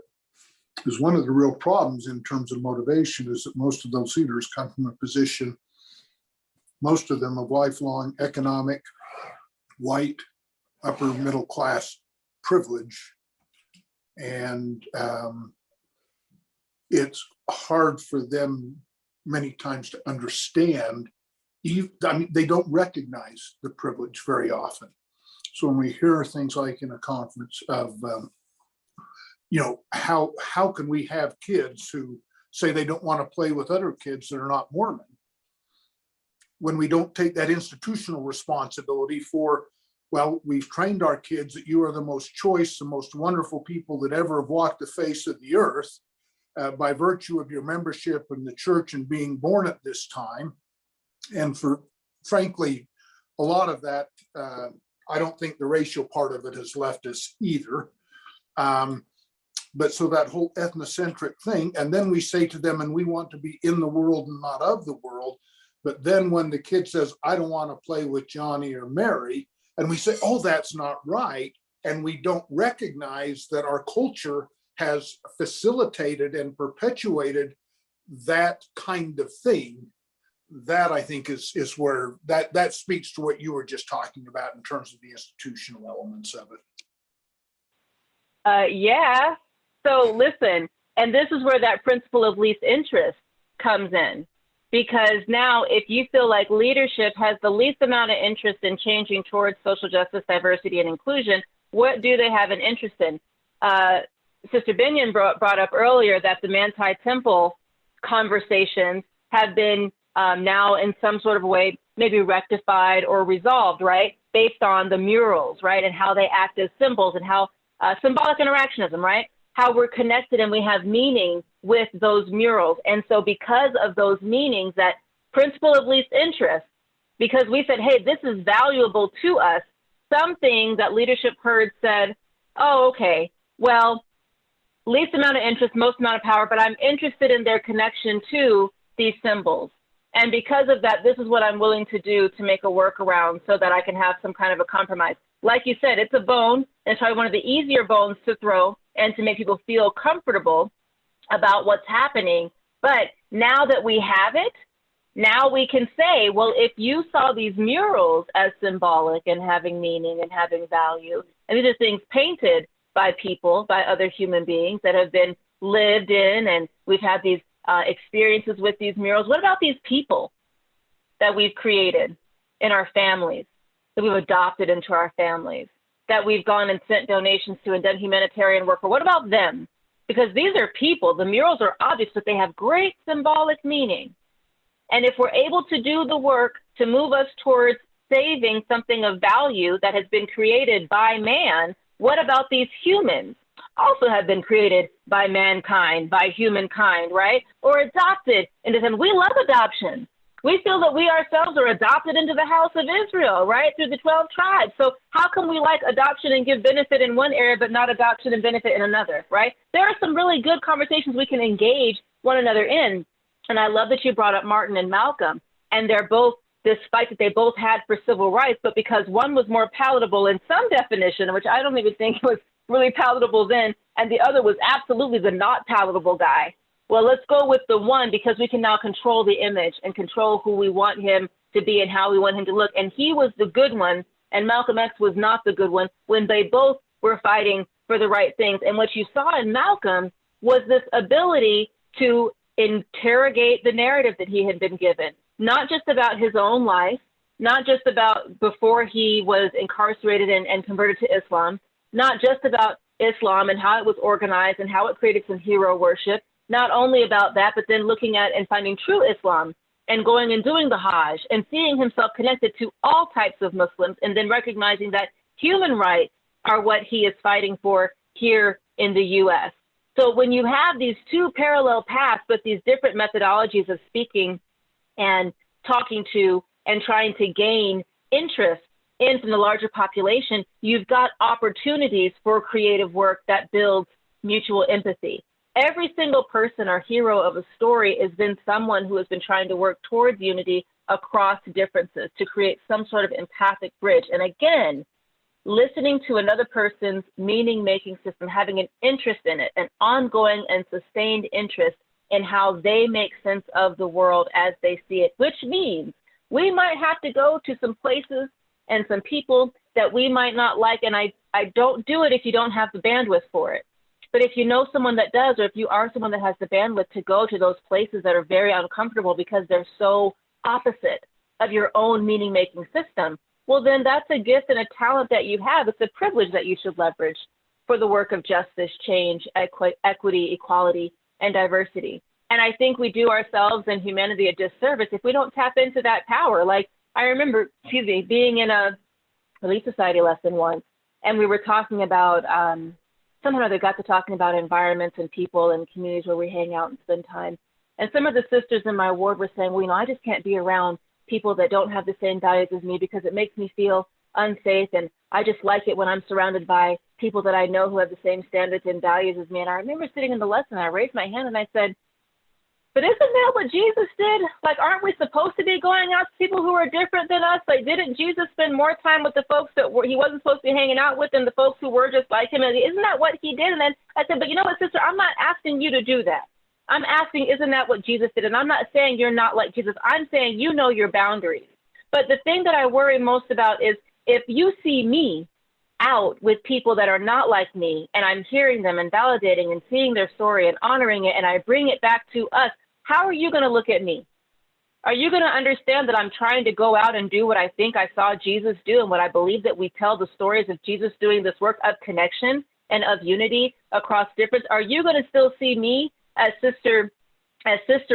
is one of the real problems in terms of motivation is that most of those leaders come from a position, most of them of lifelong economic, white, upper middle class privilege. And it's hard for them many times to understand. They don't recognize the privilege very often. So when we hear things like in a conference of, how can we have kids who say they don't want to play with other kids that are not Mormon, when we don't take that institutional responsibility for, well, we've trained our kids that you are the most choice, the most wonderful people that ever have walked the face of the earth, by virtue of your membership in the church and being born at this time. And frankly, a lot of that, I don't think the racial part of it has left us either. But so that whole ethnocentric thing, and then we say to them, and we want to be in the world and not of the world. But then when the kid says, I don't want to play with Johnny or Mary, and we say, oh, that's not right. And we don't recognize that our culture has facilitated and perpetuated that kind of thing. That I think is where that speaks to what you were just talking about in terms of the institutional elements of it. Yeah. So listen, and this is where that principle of least interest comes in, because now if you feel like leadership has the least amount of interest in changing towards social justice, diversity, and inclusion, what do they have an interest in? Sister Binion brought up earlier that the Manti Temple conversations have been now in some sort of way maybe rectified or resolved, right? Based on the murals, right? And how they act as symbols and how symbolic interactionism, right? How we're connected and we have meaning with those murals. And so because of those meanings, that principle of least interest, because we said, hey, this is valuable to us, something that leadership heard said, oh, okay, well, least amount of interest, most amount of power, but I'm interested in their connection to these symbols. And because of that, this is what I'm willing to do to make a workaround so that I can have some kind of a compromise. Like you said, it's a bone. And it's probably one of the easier bones to throw and to make people feel comfortable about what's happening. But now that we have it, now we can say, well, if you saw these murals as symbolic and having meaning and having value, and these are things painted by people, by other human beings that have been lived in, and we've had these experiences with these murals. What about these people that we've created in our families, that we've adopted into our families, that we've gone and sent donations to and done humanitarian work for? What about them? Because these are people. The murals are objects, but they have great symbolic meaning. And if we're able to do the work to move us towards saving something of value that has been created by man, what about these humans? Also have been created by mankind, by humankind, right? Or adopted into them. We love adoption. We feel that we ourselves are adopted into the house of Israel, right? Through the 12 tribes. So how come we like adoption and give benefit in one area, but not adoption and benefit in another, right? There are some really good conversations we can engage one another in. And I love that you brought up Martin and Malcolm, and they're both this fight that they both had for civil rights, but because one was more palatable in some definition, which I don't even think was really palatable then, and the other was absolutely the not palatable guy. Well, let's go with the one because we can now control the image and control who we want him to be and how we want him to look. And he was the good one, and Malcolm X was not the good one when they both were fighting for the right things. And what you saw in Malcolm was this ability to interrogate the narrative that he had been given, not just about his own life, not just about before he was incarcerated and converted to Islam, not just about Islam and how it was organized and how it created some hero worship, not only about that, but then looking at and finding true Islam and going and doing the Hajj and seeing himself connected to all types of Muslims, and then recognizing that human rights are what he is fighting for here in the US. So when you have these two parallel paths, but these different methodologies of speaking and talking to and trying to gain interest in from the larger population, you've got opportunities for creative work that builds mutual empathy. Every single person or hero of a story has been someone who has been trying to work towards unity across differences to create some sort of empathic bridge. And again, listening to another person's meaning-making system, having an interest in it, an ongoing and sustained interest in how they make sense of the world as they see it, which means we might have to go to some places and some people that we might not like. And I don't do it if you don't have the bandwidth for it. But if you know someone that does, or if you are someone that has the bandwidth to go to those places that are very uncomfortable because they're so opposite of your own meaning-making system, well, then that's a gift and a talent that you have. It's a privilege that you should leverage for the work of justice, change, equity, equality, and diversity. And I think we do ourselves and humanity a disservice if we don't tap into that power. Like I remember, being in a Relief Society lesson once, and we were talking about, somehow or other got to talking about environments and people and communities where we hang out and spend time. And some of the sisters in my ward were saying, well, you know, I just can't be around people that don't have the same values as me because it makes me feel unsafe. And I just like it when I'm surrounded by people that I know who have the same standards and values as me. And I remember sitting in the lesson, I raised my hand and I said, but isn't that what Jesus did? Like, aren't we supposed to be going out to people who are different than us? Like, didn't Jesus spend more time with the folks that he wasn't supposed to be hanging out with than the folks who were just like him? And isn't that what he did? And then I said, but you know what, sister, I'm not asking you to do that. I'm asking, isn't that what Jesus did? And I'm not saying you're not like Jesus. I'm saying you know your boundaries. But the thing that I worry most about is if you see me out with people that are not like me, and I'm hearing them and validating and seeing their story and honoring it, and I bring it back to us, how are you going to look at me? Are you going to understand that I'm trying to go out and do what I think I saw Jesus do and what I believe that we tell the stories of Jesus doing this work of connection and of unity across difference? Are you going to still see me as Sister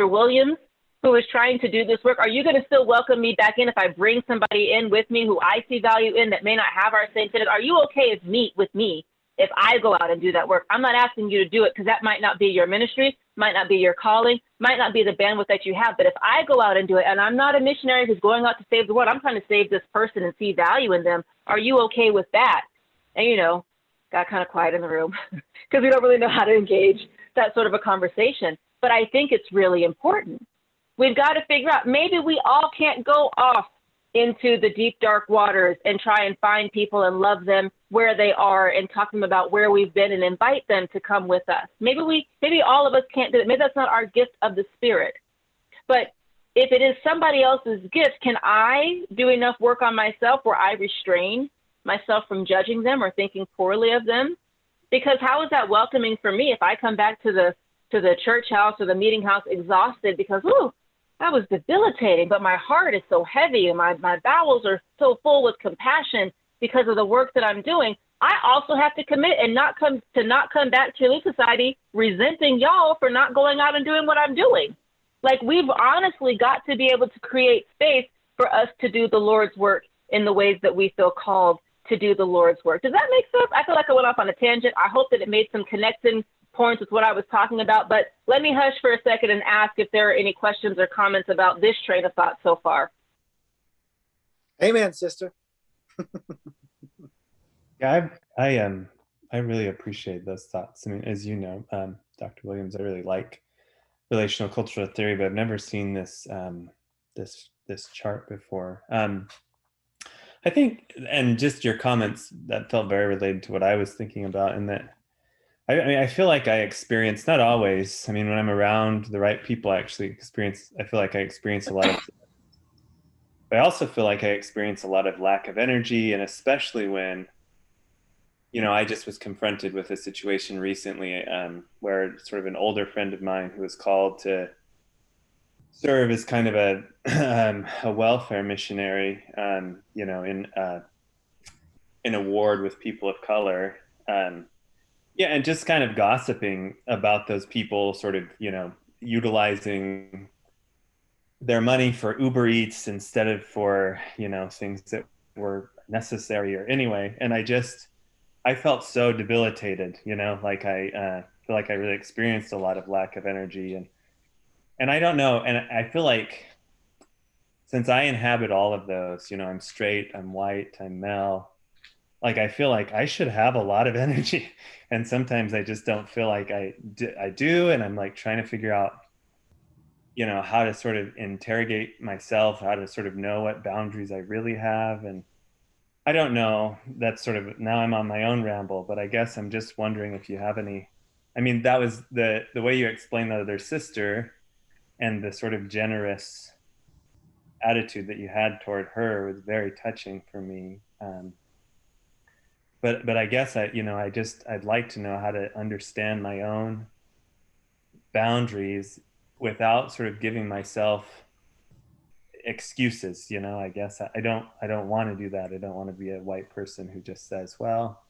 Williams, who is trying to do this work? Are you going to still welcome me back in if I bring somebody in with me who I see value in that may not have our same tenets? Are you okay with me if I go out and do that work? I'm not asking you to do it because that might not be your ministry, might not be your calling, might not be the bandwidth that you have. But if I go out and do it, and I'm not a missionary who's going out to save the world, I'm trying to save this person and see value in them. Are you okay with that? And, you know, got kind of quiet in the room because we don't really know how to engage that sort of a conversation. But I think it's really important. We've got to figure out, maybe we all can't go off into the deep, dark waters and try and find people and love them where they are and talk to them about where we've been and invite them to come with us. Maybe all of us can't do it. Maybe that's not our gift of the Spirit. But if it is somebody else's gift, can I do enough work on myself where I restrain myself from judging them or thinking poorly of them? Because how is that welcoming for me if I come back to the church house or the meeting house exhausted because, ooh, that was debilitating, but my heart is so heavy and my bowels are so full with compassion because of the work that I'm doing. I also have to commit and not come back to Relief Society resenting y'all for not going out and doing what I'm doing. Like, we've honestly got to be able to create space for us to do the Lord's work in the ways that we feel called to do the Lord's work. Does that make sense? I feel like I went off on a tangent. I hope that it made some connecting points with what I was talking about, but let me hush for a second and ask if there are any questions or comments about this train of thought so far. Amen, sister. Yeah, I really appreciate those thoughts. I mean, as you know, Dr. Williams, I really like relational cultural theory, but I've never seen this this chart before. I think, and just your comments that felt very related to what I was thinking about, and that I mean, I feel like I experience, not always, I mean, when I'm around the right people, I feel like I experience a lot of, but I also feel like I experience a lot of lack of energy, and especially when, you know, I just was confronted with a situation recently where sort of an older friend of mine who was called to serve as kind of a welfare missionary, you know, in a ward with people of color. Yeah, and just kind of gossiping about those people, sort of, you know, utilizing their money for Uber Eats instead of for, you know, things that were necessary or anyway. And I felt so debilitated, you know, like I feel like I really experienced a lot of lack of energy. And I don't know, and I feel like since I inhabit all of those, you know, I'm straight, I'm white, I'm male, like I feel like I should have a lot of energy, and sometimes I just don't feel like I do, and I'm like trying to figure out, you know, how to sort of interrogate myself, how to sort of know what boundaries I really have. And I don't know, that's sort of, now I'm on my own ramble, but I guess I'm just wondering if you have any, I mean, that was the way you explained the other sister and the sort of generous attitude that you had toward her was very touching for me. But I guess I'd like to know how to understand my own boundaries without sort of giving myself excuses, you know. I guess I don't want to do that. I don't want to be a white person who just says, well,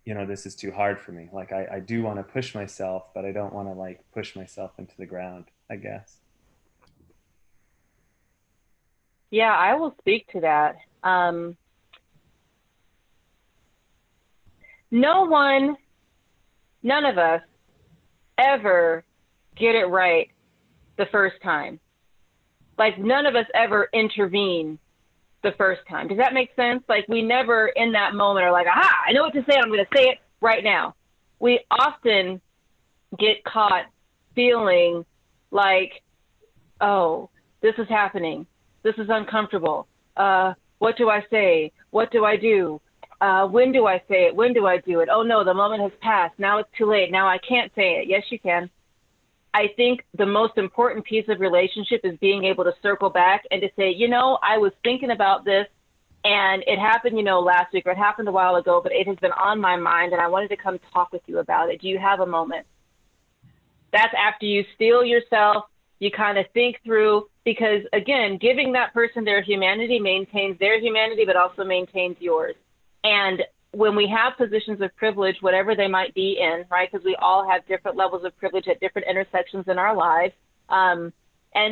you know, this is too hard for me. Like I do want to push myself, but I don't want to like push myself into the ground, I guess. Yeah, I will speak to that. None of us ever get it right the first time. Like none of us ever intervene the first time. Does that make sense? Like we never in that moment are like, aha, I know what to say. I'm going to say it right now. We often get caught feeling like, oh, this is happening. This is uncomfortable. What do I say? What do I do? When do I say it? When do I do it? Oh no, the moment has passed. Now it's too late. Now I can't say it. Yes, you can. I think the most important piece of relationship is being able to circle back and to say, you know, I was thinking about this and it happened, you know, last week or it happened a while ago, but it has been on my mind and I wanted to come talk with you about it. Do you have a moment? That's after you steel yourself, you kind of think through, because again, giving that person their humanity maintains their humanity, but also maintains yours. And when we have positions of privilege, whatever they might be in, right? Because we all have different levels of privilege at different intersections in our lives. And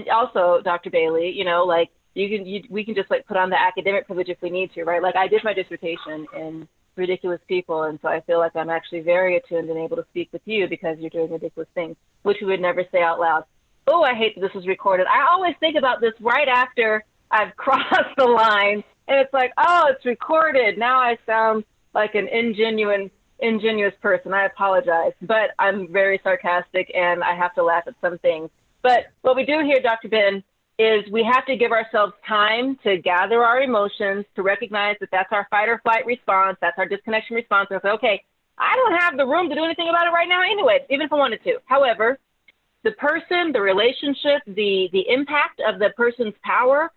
also, Dr. Bailey, you know, like we can just like put on the academic privilege if we need to, right? Like I did my dissertation in ridiculous people. And so I feel like I'm actually very attuned and able to speak with you because you're doing ridiculous things, which we would never say out loud. Oh, I hate that this was recorded. I always think about this right after I've crossed the line and it's like, oh, it's recorded. Now I sound like an ingenuous person. I apologize, but I'm very sarcastic and I have to laugh at some things. But what we do here, Dr. Ben, is we have to give ourselves time to gather our emotions, to recognize that that's our fight or flight response, that's our disconnection response, and say, okay, I don't have the room to do anything about it right now anyway, even if I wanted to. However, the person, the relationship, the impact of the person's power,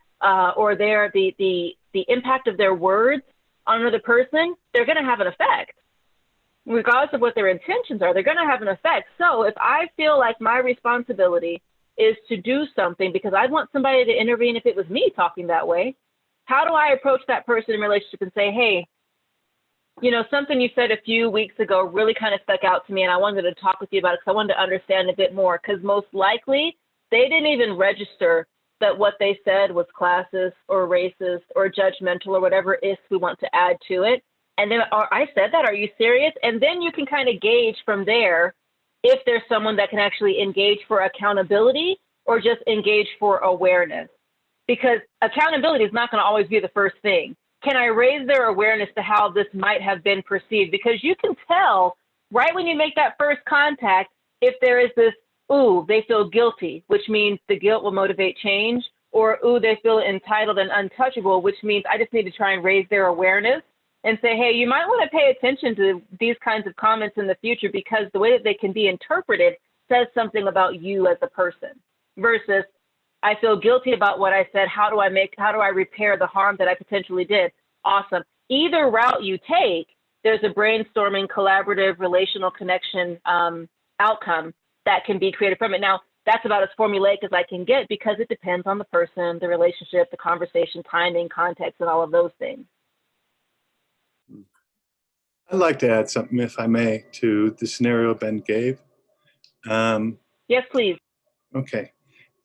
or the impact of their words on another person, they're going to have an effect. Regardless of what their intentions are, they're going to have an effect. So if I feel like my responsibility is to do something because I want somebody to intervene if it was me talking that way, how do I approach that person in relationship and say, hey, you know, something you said a few weeks ago really kind of stuck out to me, and I wanted to talk with you about it because I wanted to understand a bit more, because most likely they didn't even register that what they said was classist or racist or judgmental or whatever is we want to add to it. And then, I said that, are you serious? And then you can kind of gauge from there if there's someone that can actually engage for accountability or just engage for awareness. Because accountability is not going to always be the first thing. Can I raise their awareness to how this might have been perceived? Because you can tell right when you make that first contact if there is this, ooh, they feel guilty, which means the guilt will motivate change, or ooh, they feel entitled and untouchable, which means I just need to try and raise their awareness and say, hey, you might want to pay attention to these kinds of comments in the future, because the way that they can be interpreted says something about you as a person, versus I feel guilty about what I said. How do I repair the harm that I potentially did? Awesome. Either route you take, there's a brainstorming, collaborative, relational connection outcome that can be created from it. Now, that's about as formulaic as I can get, because it depends on the person, the relationship, the conversation, timing, context, and all of those things. I'd like to add something, if I may, to the scenario Ben gave. Yes, please. Okay.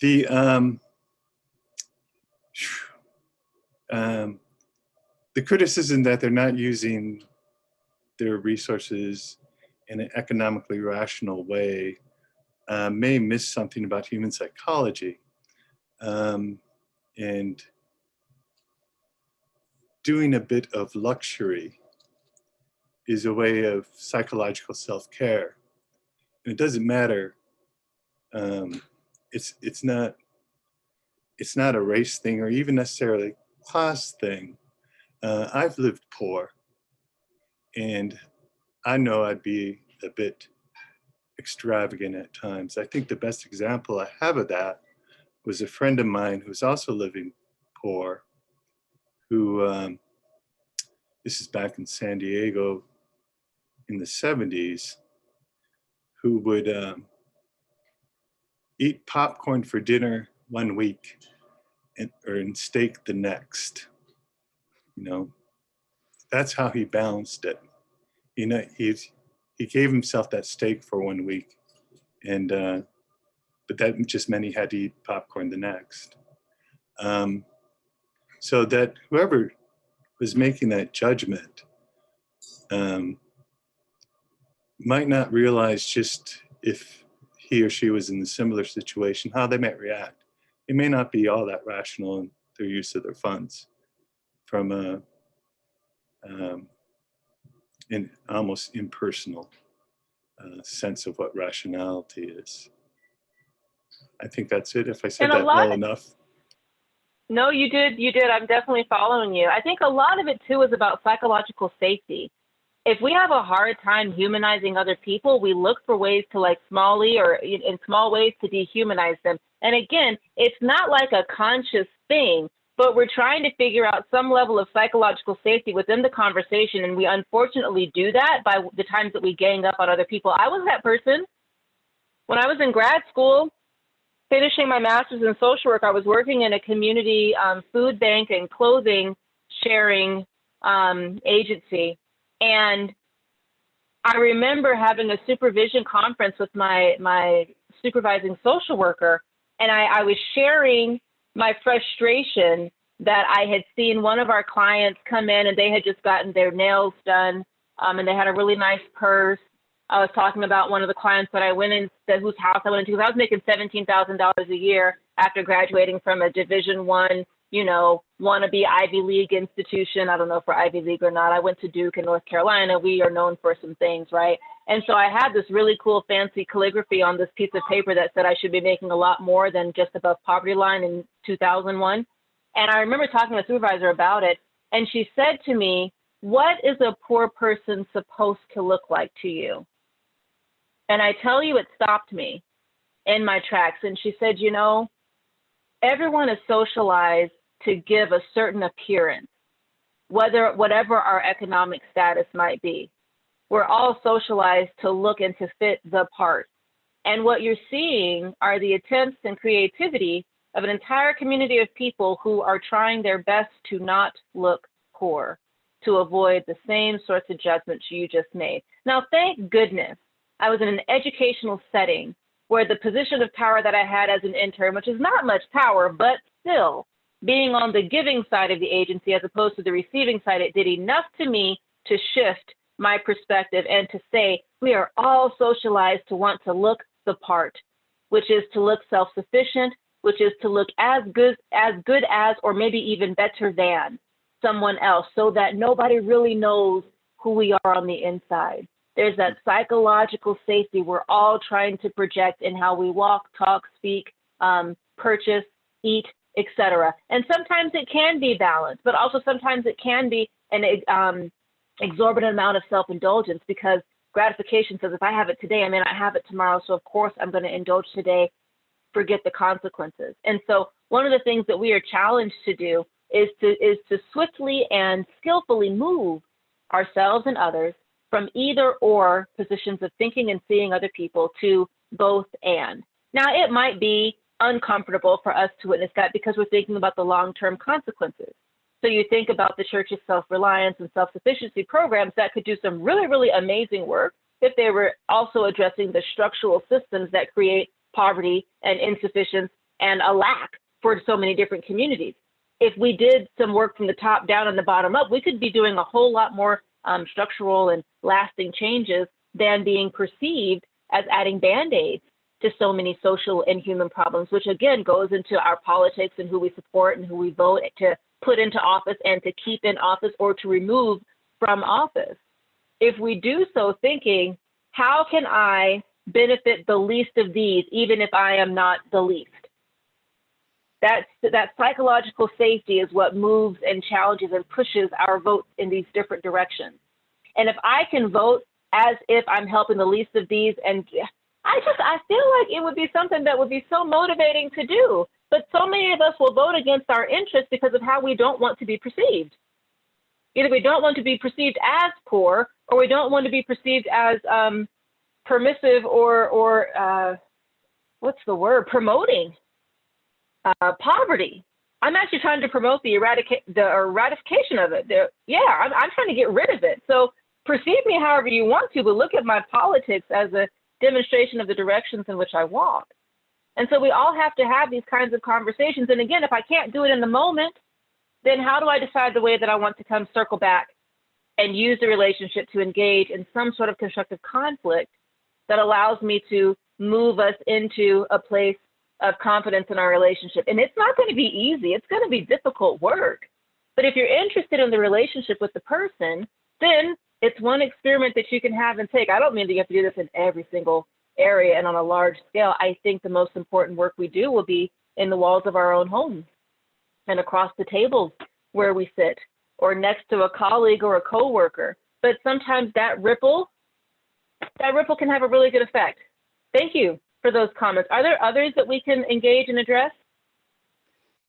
The criticism that they're not using their resources in an economically rational way may miss something about human psychology. And doing a bit of luxury is a way of psychological self-care. And it doesn't matter. It's not a race thing or even necessarily class thing. I've lived poor, and I know I'd be a bit extravagant at times. I think the best example I have of that was a friend of mine who's also living poor, who, this is back in San Diego in the 70s, who would eat popcorn for dinner one week and steak the next. You know, that's how he balanced it. You know, he gave himself that steak for 1 week, and but that just meant he had to eat popcorn the next. So that whoever was making that judgment might not realize, just if he or she was in a similar situation, how they might react. It may not be all that rational in their use of their funds from an almost impersonal sense of what rationality is. I think that's it, if I said that well enough. No, you did. I'm definitely following you. I think a lot of it too is about psychological safety. If we have a hard time humanizing other people, we look for ways to, like, in small ways to dehumanize them. And again, it's not like a conscious thing, but we're trying to figure out some level of psychological safety within the conversation. And we unfortunately do that by the times that we gang up on other people. I was that person. When I was in grad school, finishing my master's in social work, I was working in a community food bank and clothing sharing agency. And I remember having a supervision conference with my supervising social worker, and I was sharing my frustration that I had seen one of our clients come in and they had just gotten their nails done, and they had a really nice purse. I was talking about one of the clients that I went in, whose house I went into, because I was making $17,000 a year after graduating from a Division I, wannabe Ivy League institution. I don't know if we're Ivy League or not. I went to Duke in North Carolina. We are known for some things, right? And so I had this really cool fancy calligraphy on this piece of paper that said I should be making a lot more than just above poverty line in 2001. And I remember talking to the supervisor about it. And she said to me, what is a poor person supposed to look like to you? And I tell you, it stopped me in my tracks. And she said, you know, everyone is socialized to give a certain appearance, whatever our economic status might be. We're all socialized to look and to fit the part. And what you're seeing are the attempts and creativity of an entire community of people who are trying their best to not look poor, to avoid the same sorts of judgments you just made. Now, thank goodness I was in an educational setting where the position of power that I had as an intern, which is not much power, but still being on the giving side of the agency as opposed to the receiving side, it did enough to me to shift my perspective and to say, we are all socialized to want to look the part, which is to look self-sufficient, which is to look as good as, or maybe even better than someone else, so that nobody really knows who we are on the inside. There's that psychological safety we're all trying to project in how we walk, talk, speak, purchase, eat, etc. And sometimes it can be balanced, but also sometimes it can be an exorbitant amount of self-indulgence, because gratification says, if I have it today, I may not have it tomorrow. So of course I'm going to indulge today, forget the consequences. And so one of the things that we are challenged to do is to swiftly and skillfully move ourselves and others from either or positions of thinking and seeing other people to both and. Now, it might be uncomfortable for us to witness that because we're thinking about the long-term consequences. So you think about the church's self-reliance and self-sufficiency programs that could do some really, really amazing work if they were also addressing the structural systems that create poverty and insufficiency and a lack for so many different communities. If we did some work from the top down and the bottom up, we could be doing a whole lot more structural and lasting changes than being perceived as adding Band-Aids to so many social and human problems, which again goes into our politics and who we support and who we vote to put into office and to keep in office or to remove from office. If we do so thinking, how can I benefit the least of these, even if I am not the least? That psychological safety is what moves and challenges and pushes our votes in these different directions. And if I can vote as if I'm helping the least of these, and I feel like it would be something that would be so motivating to do. But so many of us will vote against our interests because of how we don't want to be perceived. Either we don't want to be perceived as poor, or we don't want to be perceived as permissive or promoting poverty. I'm actually trying to promote the eradication of it. I'm trying to get rid of it. So perceive me however you want to, but look at my politics as a demonstration of the directions in which I walk. And so we all have to have these kinds of conversations. And again, if I can't do it in the moment, then how do I decide the way that I want to come circle back and use the relationship to engage in some sort of constructive conflict that allows me to move us into a place of confidence in our relationship? And it's not going to be easy. It's going to be difficult work. But if you're interested in the relationship with the person, then it's one experiment that you can have and take. I don't mean that you have to do this in every single area and on a large scale. I think the most important work we do will be in the walls of our own homes and across the tables where we sit, or next to a colleague or a coworker. But sometimes that ripple can have a really good effect. Thank you for those comments. Are there others that we can engage and address?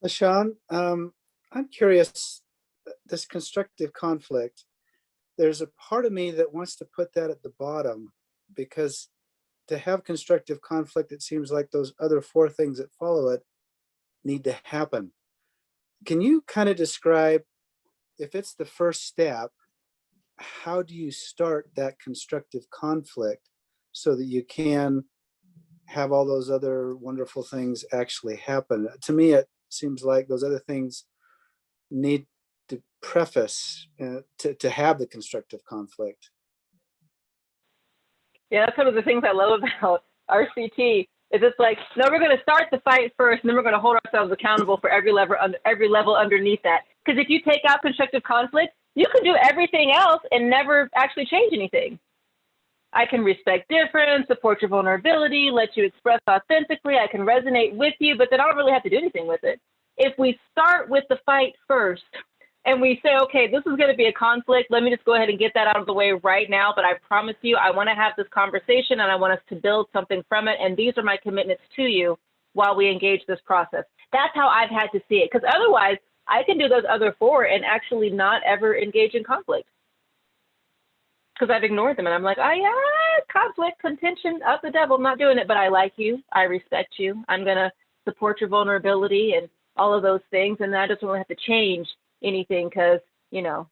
LaShawn, I'm curious, this constructive conflict, there's a part of me that wants to put that at the bottom, because to have constructive conflict, it seems like those other four things that follow it need to happen. Can you kind of describe, if it's the first step, how do you start that constructive conflict so that you can have all those other wonderful things actually happen? To me, it seems like those other things need to preface to have the constructive conflict. Yeah, that's one of the things I love about RCT. Is it's like, no, we're going to start the fight first, and then we're going to hold ourselves accountable for every level underneath that. Because if you take out constructive conflict, you can do everything else and never actually change anything. I can respect difference, support your vulnerability, let you express authentically. I can resonate with you, but then I don't really have to do anything with it. If we start with the fight first and we say, okay, this is going to be a conflict, let me just go ahead and get that out of the way right now. But I promise you, I want to have this conversation and I want us to build something from it. And these are my commitments to you while we engage this process. That's how I've had to see it. Because otherwise, I can do those other four and actually not ever engage in conflict. Because I've ignored them and I'm like, oh yeah, conflict, contention, of the devil, I'm not doing it, but I like you, I respect you, I'm gonna support your vulnerability and all of those things, and I just don't have to change anything because, you know,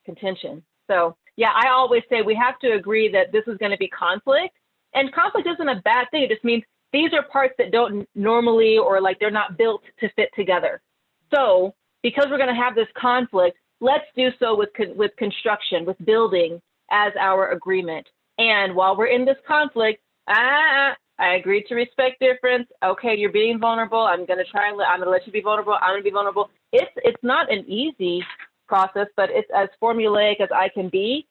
contention. So yeah, I always say we have to agree that this is gonna be conflict, and conflict isn't a bad thing, it just means these are parts that don't normally, or like they're not built to fit together. So because we're gonna have this conflict, let's do so with construction, with building, as our agreement. And while we're in this conflict, I agreed to respect difference. Okay, you're being vulnerable. I'm gonna let you be vulnerable. I'm gonna be vulnerable. It's not an easy process, but it's as formulaic as I can be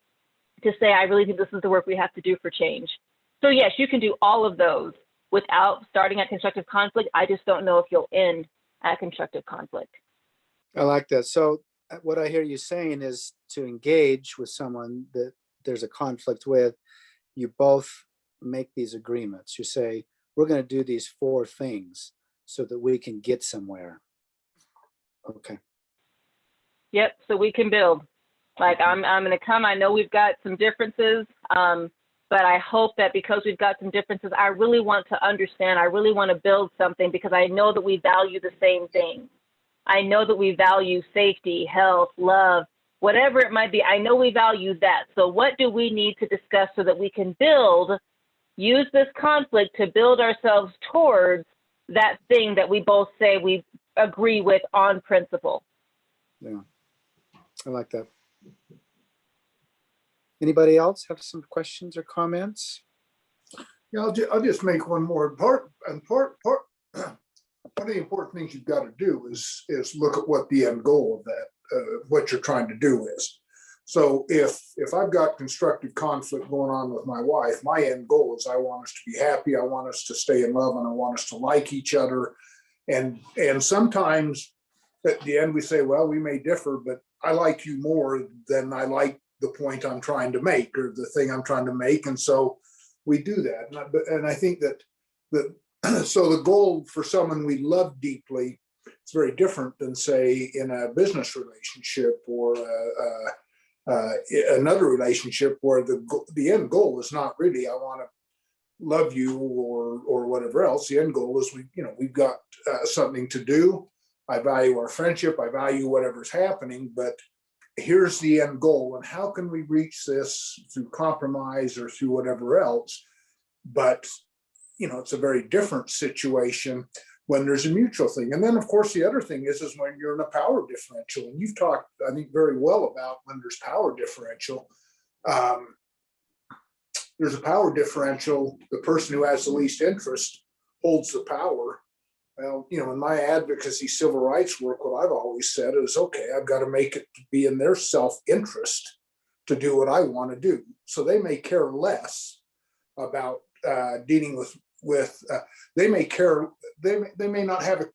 to say, I really think this is the work we have to do for change. So yes, you can do all of those without starting at constructive conflict. I just don't know if you'll end at constructive conflict. I like that. So what I hear you saying is to engage with someone that there's a conflict with, you both make these agreements. You say, we're going to do these four things so that we can get somewhere. Okay. Yep. So we can build. Like I'm going to come. I know we've got some differences, but I hope that because we've got some differences, I really want to understand. I really want to build something because I know that we value the same thing. I know that we value safety, health, love, whatever it might be. I know we value that. So what do we need to discuss so that we can use this conflict to build ourselves towards that thing that we both say we agree with on principle? Yeah, I like that. Anybody else have some questions or comments? Yeah, I'll just make one more one of the important things you've got to do is look at what the end goal of that, what you're trying to do is. So if I've got constructive conflict going on with my wife, my end goal is I want us to be happy, I want us to stay in love, and I want us to like each other. And sometimes at the end we say, well, we may differ, but I like you more than I like the point I'm trying to make or the thing I'm trying to make. And so we do that. And I think that so the goal for someone we love deeply, it's very different than, say, in a business relationship or another relationship where the end goal is not really, I want to love you or whatever else. The end goal is we've got something to do. I value our friendship. I value whatever's happening, but here's the end goal. And how can we reach this through compromise or through whatever else? But it's a very different situation when there's a mutual thing. And then, of course, the other thing is when you're in a power differential. And you've talked, I think, very well about when there's power differential. There's a power differential. The person who has the least interest holds the power. Well, in my advocacy civil rights work, what I've always said is, okay, I've got to make it be in their self-interest to do what I want to do. So they may care less about dealing with they may not have a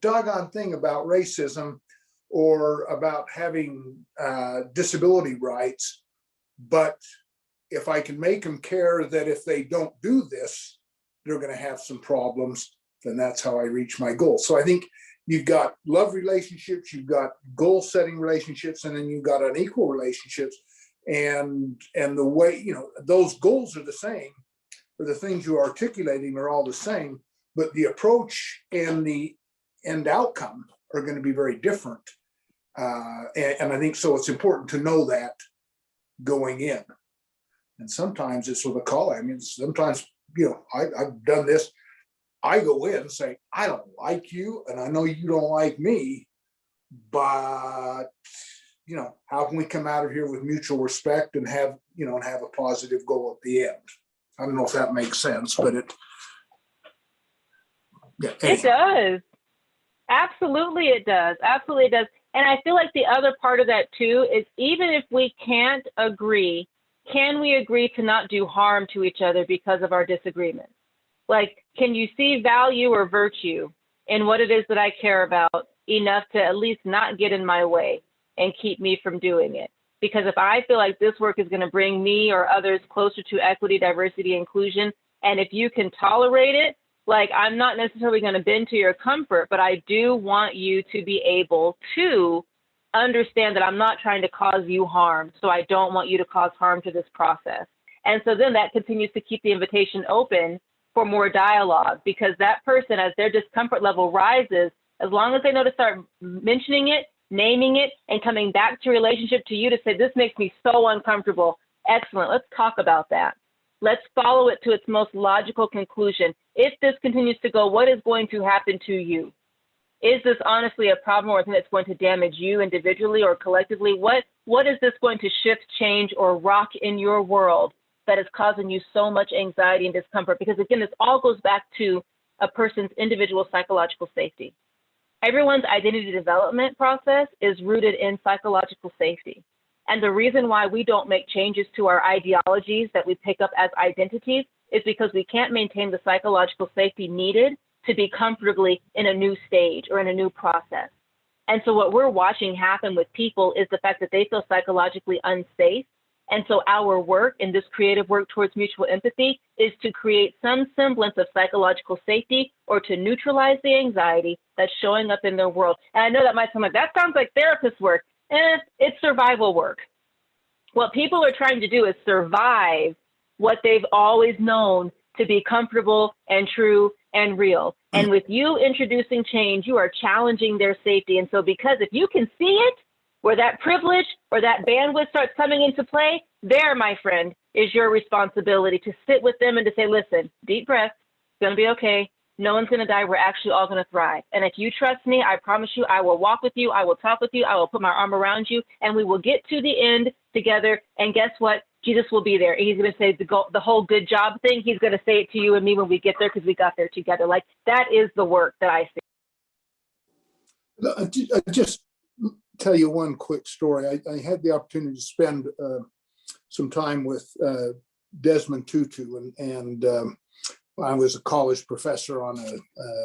doggone thing about racism or about having disability rights, but if I can make them care that if they don't do this, they're going to have some problems, then that's how I reach my goal. So I think you've got love relationships, you've got goal setting relationships, and then you've got unequal relationships. And the way, those goals are the same, or the things you're articulating are all the same, but the approach and the end outcome are going to be very different. And I think so it's important to know that going in. And sometimes it's with a call. I mean, sometimes, I've done this. I go in and say, I don't like you, and I know you don't like me, but how can we come out of here with mutual respect and have a positive goal at the end? I don't know if that makes sense, but it does. Absolutely, it does. Absolutely, it does. And I feel like the other part of that too is even if we can't agree can we agree to not do harm to each other because of our disagreements? Like, can you see value or virtue in what it is that I care about enough to at least not get in my way and keep me from doing it? Because if I feel like this work is going to bring me or others closer to equity, diversity, inclusion, and if you can tolerate it, like, I'm not necessarily going to bend to your comfort, but I do want you to be able to understand that I'm not trying to cause you harm. So I don't want you to cause harm to this process. And so then that continues to keep the invitation open for more dialogue, because that person, as their discomfort level rises, as long as they know to start mentioning it, naming it, and coming back to relationship to you to say, this makes me so uncomfortable. Excellent. Let's talk about that. Let's follow it to its most logical conclusion. If this continues to go, what is going to happen to you? Is this honestly a problem or something that's going to damage you individually or collectively? What is this going to shift, change, or rock in your world that is causing you so much anxiety and discomfort? Because again, this all goes back to a person's individual psychological safety. Everyone's identity development process is rooted in psychological safety. And the reason why we don't make changes to our ideologies that we pick up as identities is because we can't maintain the psychological safety needed to be comfortably in a new stage or in a new process. And so what we're watching happen with people is the fact that they feel psychologically unsafe. And so our work in this creative work towards mutual empathy is to create some semblance of psychological safety or to neutralize the anxiety that's showing up in their world. And I know that might sound like, that sounds like therapist work. It's survival work. What people are trying to do is survive what they've always known to be comfortable and true and real. And with you introducing change, you are challenging their safety. And so because if you can see it, where that privilege or that bandwidth starts coming into play, there, my friend, is your responsibility to sit with them and to say, listen, deep breath, it's going to be okay. No one's going to die. We're actually all going to thrive. And if you trust me, I promise you, I will walk with you. I will talk with you. I will put my arm around you, and we will get to the end together. And guess what? Jesus will be there. He's going to say the whole good job thing. He's going to say it to you and me when we get there, because we got there together. Like, that is the work that I see. I just tell you one quick story. I had the opportunity to spend some time with Desmond Tutu, and I was a college professor on a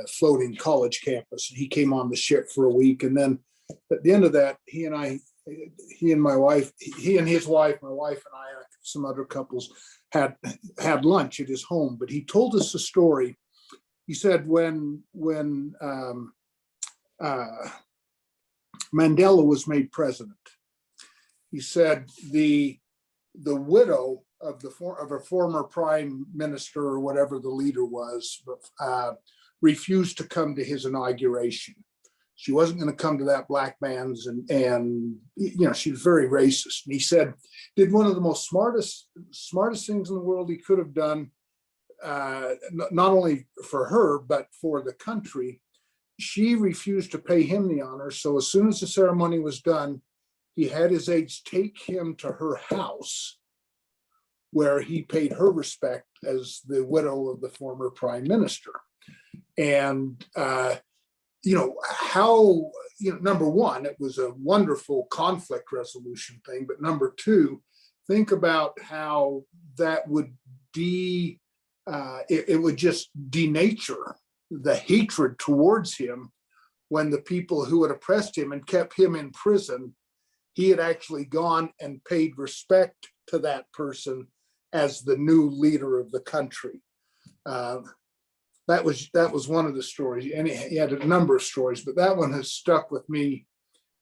floating college campus, and he came on the ship for a week. And then at the end of that, he and my wife, he and his wife, my wife and I, and some other couples had lunch at his home. But he told us a story. He said when Mandela was made president, he said the widow of a former prime minister or whatever the leader was, refused to come to his inauguration. She wasn't going to come to that black man's, and she was very racist. And he said, did one of the most smartest things in the world he could have done, not only for her, but for the country. She refused to pay him the honor. So as soon as the ceremony was done, he had his aides take him to her house, where he paid her respect as the widow of the former prime minister. And, number one, it was a wonderful conflict resolution thing. But number two, think about how that would it would just denature the hatred towards him when the people who had oppressed him and kept him in prison, he had actually gone and paid respect to that person as the new leader of the country. That was one of the stories, and he had a number of stories, but that one has stuck with me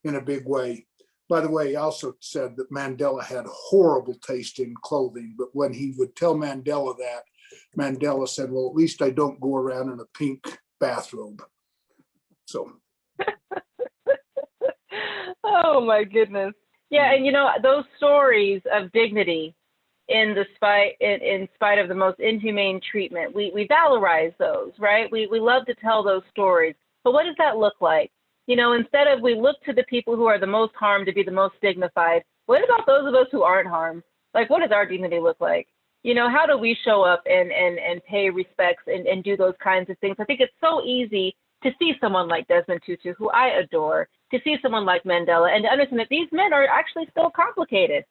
in a big way. By the way, he also said that Mandela had horrible taste in clothing, but when he would tell Mandela that, Mandela said, well, at least I don't go around in a pink bathrobe. So. Oh my goodness. Yeah, and those stories of dignity in spite of the most inhumane treatment, we valorize those, right? We love to tell those stories. But what does that look like? Instead of we look to the people who are the most harmed to be the most dignified, what about those of us who aren't harmed? Like, what does our dignity look like? How do we show up and pay respects and do those kinds of things? I think it's so easy to see someone like Desmond Tutu, who I adore, to see someone like Mandela, and to understand that these men are actually still complicated.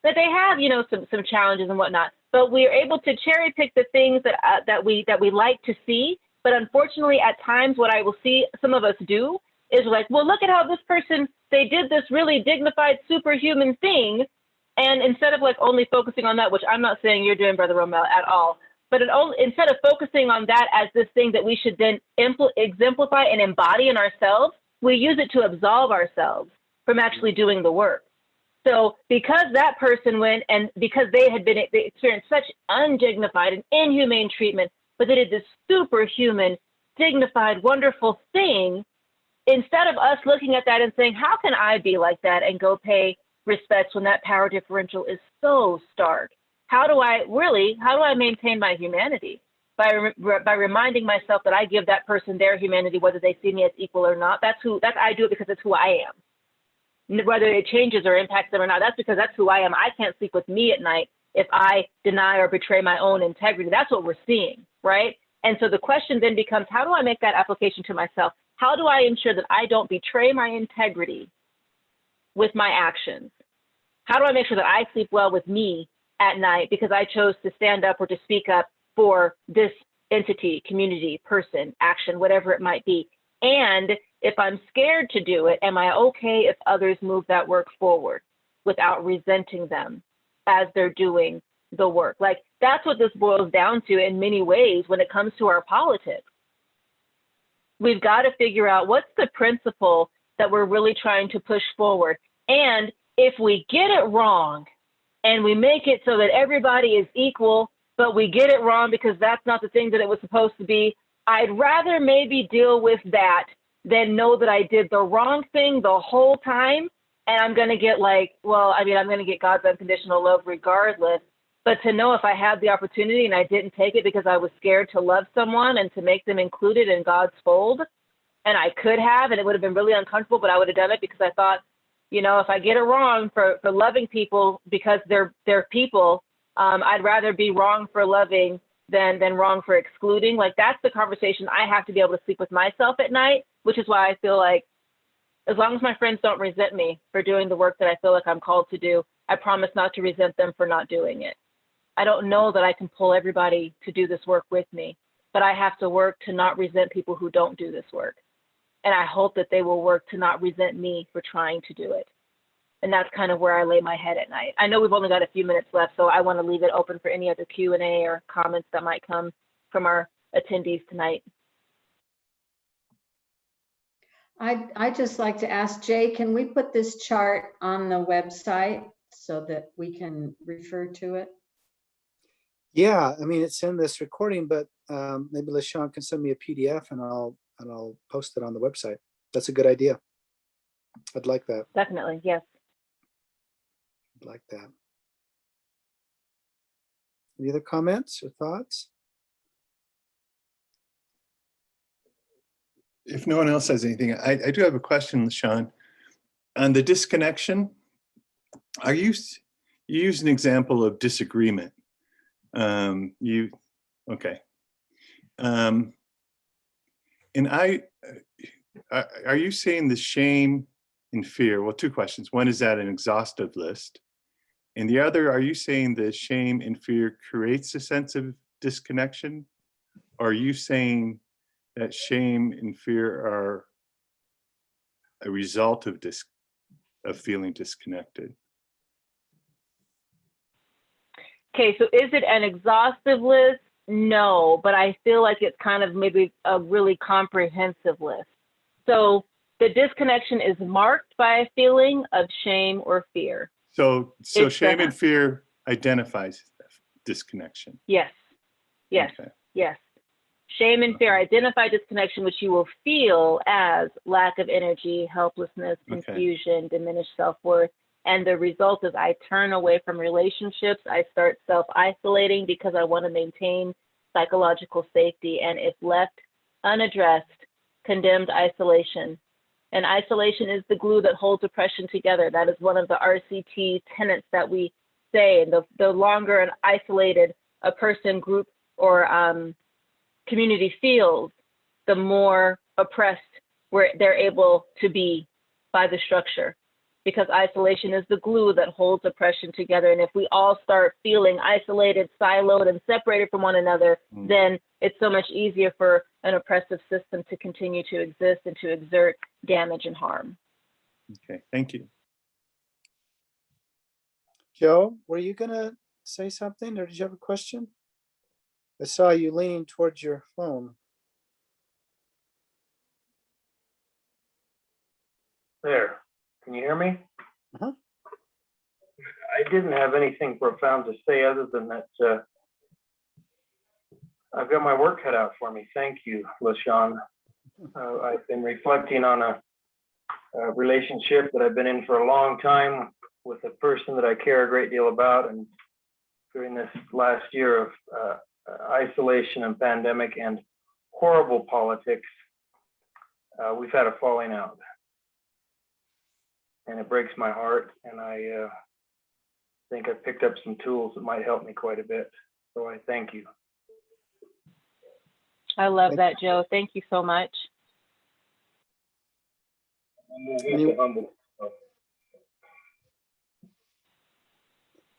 that they have, you know, some challenges and whatnot. But we are able to cherry pick the things that we like to see. But unfortunately, at times, what I will see some of us do is like, well, look at how this person, they did this really dignified, superhuman thing. And instead of like only focusing on that, which I'm not saying you're doing, Brother Romel, at all, but instead of focusing on that as this thing that we should then exemplify and embody in ourselves, we use it to absolve ourselves from actually doing the work. So because that person went and because they experienced such undignified and inhumane treatment, but they did this superhuman, dignified, wonderful thing, instead of us looking at that and saying, how can I be like that and go pay respects when that power differential is so stark? How do I maintain my humanity? By reminding myself that I give that person their humanity, whether they see me as equal or not. I do it because it's who I am. Whether it changes or impacts them or not, that's because that's who I am. I can't sleep with me at night if I deny or betray my own integrity. That's what we're seeing, right? And so the question then becomes, how do I make that application to myself? How do I ensure that I don't betray my integrity with my actions? How do I make sure that I sleep well with me at night because I chose to stand up or to speak up for this entity, community, person, action, whatever it might be? And if I'm scared to do it, am I okay if others move that work forward without resenting them as they're doing the work? Like, that's what this boils down to in many ways when it comes to our politics. We've got to figure out what's the principle that we're really trying to push forward. And if we get it wrong and we make it so that everybody is equal, but we get it wrong because that's not the thing that it was supposed to be, I'd rather maybe deal with that than know that I did the wrong thing the whole time. And I'm going to get I'm going to get God's unconditional love regardless. But to know if I had the opportunity and I didn't take it because I was scared to love someone and to make them included in God's fold, and I could have, and it would have been really uncomfortable, but I would have done it because I thought, you know, if I get it wrong for loving people because they're people, I'd rather be wrong for loving than wrong for excluding. Like, that's the conversation I have to be able to sleep with myself at night, which is why I feel like as long as my friends don't resent me for doing the work that I feel like I'm called to do, I promise not to resent them for not doing it. I don't know that I can pull everybody to do this work with me, but I have to work to not resent people who don't do this work. And I hope that they will work to not resent me for trying to do it. And that's kind of where I lay my head at night. I know we've only got a few minutes left, so I want to leave it open for any other Q&A or comments that might come from our attendees tonight. I'd just like to ask Jay, can we put this chart on the website so that we can refer to it? Yeah, I mean, it's in this recording, but maybe LaShawn can send me a PDF and I'll post it on the website. That's a good idea. I'd like that. Definitely, yes. I'd like that. Any other comments or thoughts? If no one else has anything, I do have a question, LaShawn. On the disconnection, you use an example of disagreement. Okay. And are you saying the shame and fear? Well, two questions. One, is that an exhaustive list? And the other, are you saying the shame and fear creates a sense of disconnection? Or are you saying that shame and fear are a result of feeling disconnected? Okay, so is it an exhaustive list? No, but I feel like it's kind of maybe a really comprehensive list. So the disconnection is marked by a feeling of shame or fear. So shame and fear identifies disconnection. Yes, yes, okay. Yes. Shame and fear identify disconnection, which you will feel as lack of energy, helplessness, confusion, diminished self-worth. And the result is I turn away from relationships. I start self-isolating because I want to maintain psychological safety. And if left unaddressed, condemned isolation. And isolation is the glue that holds oppression together. That is one of the RCT tenets that we say. And the longer an isolated a person, group, or community feels, the more oppressed they're able to be by the structure. because isolation is the glue that holds oppression together. And if we all start feeling isolated, siloed, and separated from one another, then it's so much easier for an oppressive system to continue to exist and to exert damage and harm. Okay, thank you. Joe, were you gonna say something, or did you have a question? I saw you leaning towards your phone. There, can you hear me? Uh-huh. I didn't have anything profound to say other than that I've got my work cut out for me. Thank you, LaShawn. I've been reflecting on a relationship that I've been in for a long time with a person that I care a great deal about. And during this last year of isolation and pandemic and horrible politics, we've had a falling out. And it breaks my heart. And I think I've picked up some tools that might help me quite a bit. So I thank you. I love that, Joe. Thank you so much.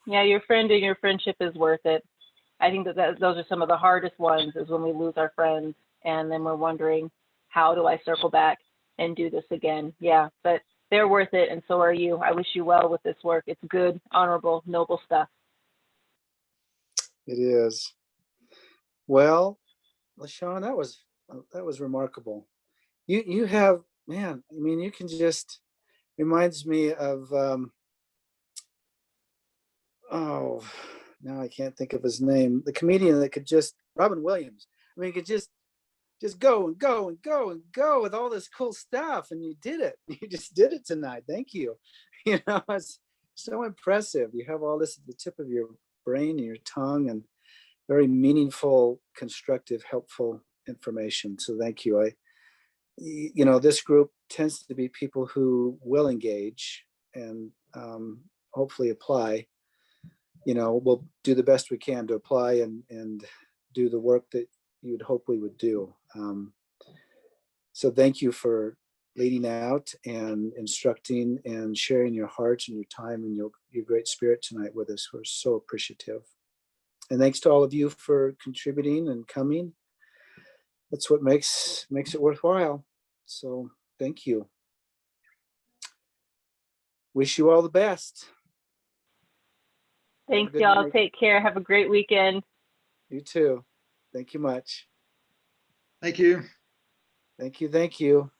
Yeah, your friend and your friendship is worth it. I think that those are some of the hardest ones, is when we lose our friends and then we're wondering, how do I circle back and do this again? Yeah, but they're worth it, and so are you. I wish you well with this work. It's good, honorable, noble stuff. It is. Well, LaShawn, that was remarkable. You have, man, I mean, you can just, reminds me of oh, now I can't think of his name, the comedian that could just, Robin Williams. I mean, he could just go and go and go and go with all this cool stuff, and you did it. You just did it tonight. Thank you. You know, it's so impressive. You have all this at the tip of your brain and your tongue, and very meaningful, constructive, helpful information. So thank you. You know, this group tends to be people who will engage and hopefully apply. You know, we'll do the best we can to apply and do the work that you would hope we would do. So thank you for leading out and instructing and sharing your hearts and your time and your great spirit tonight with us. We're so appreciative. And thanks to all of you for contributing and coming. That's what makes it worthwhile. So thank you. Wish you all the best. Thanks, y'all. Take care. Have a great weekend. You too. Thank you much. Thank you. Thank you. Thank you.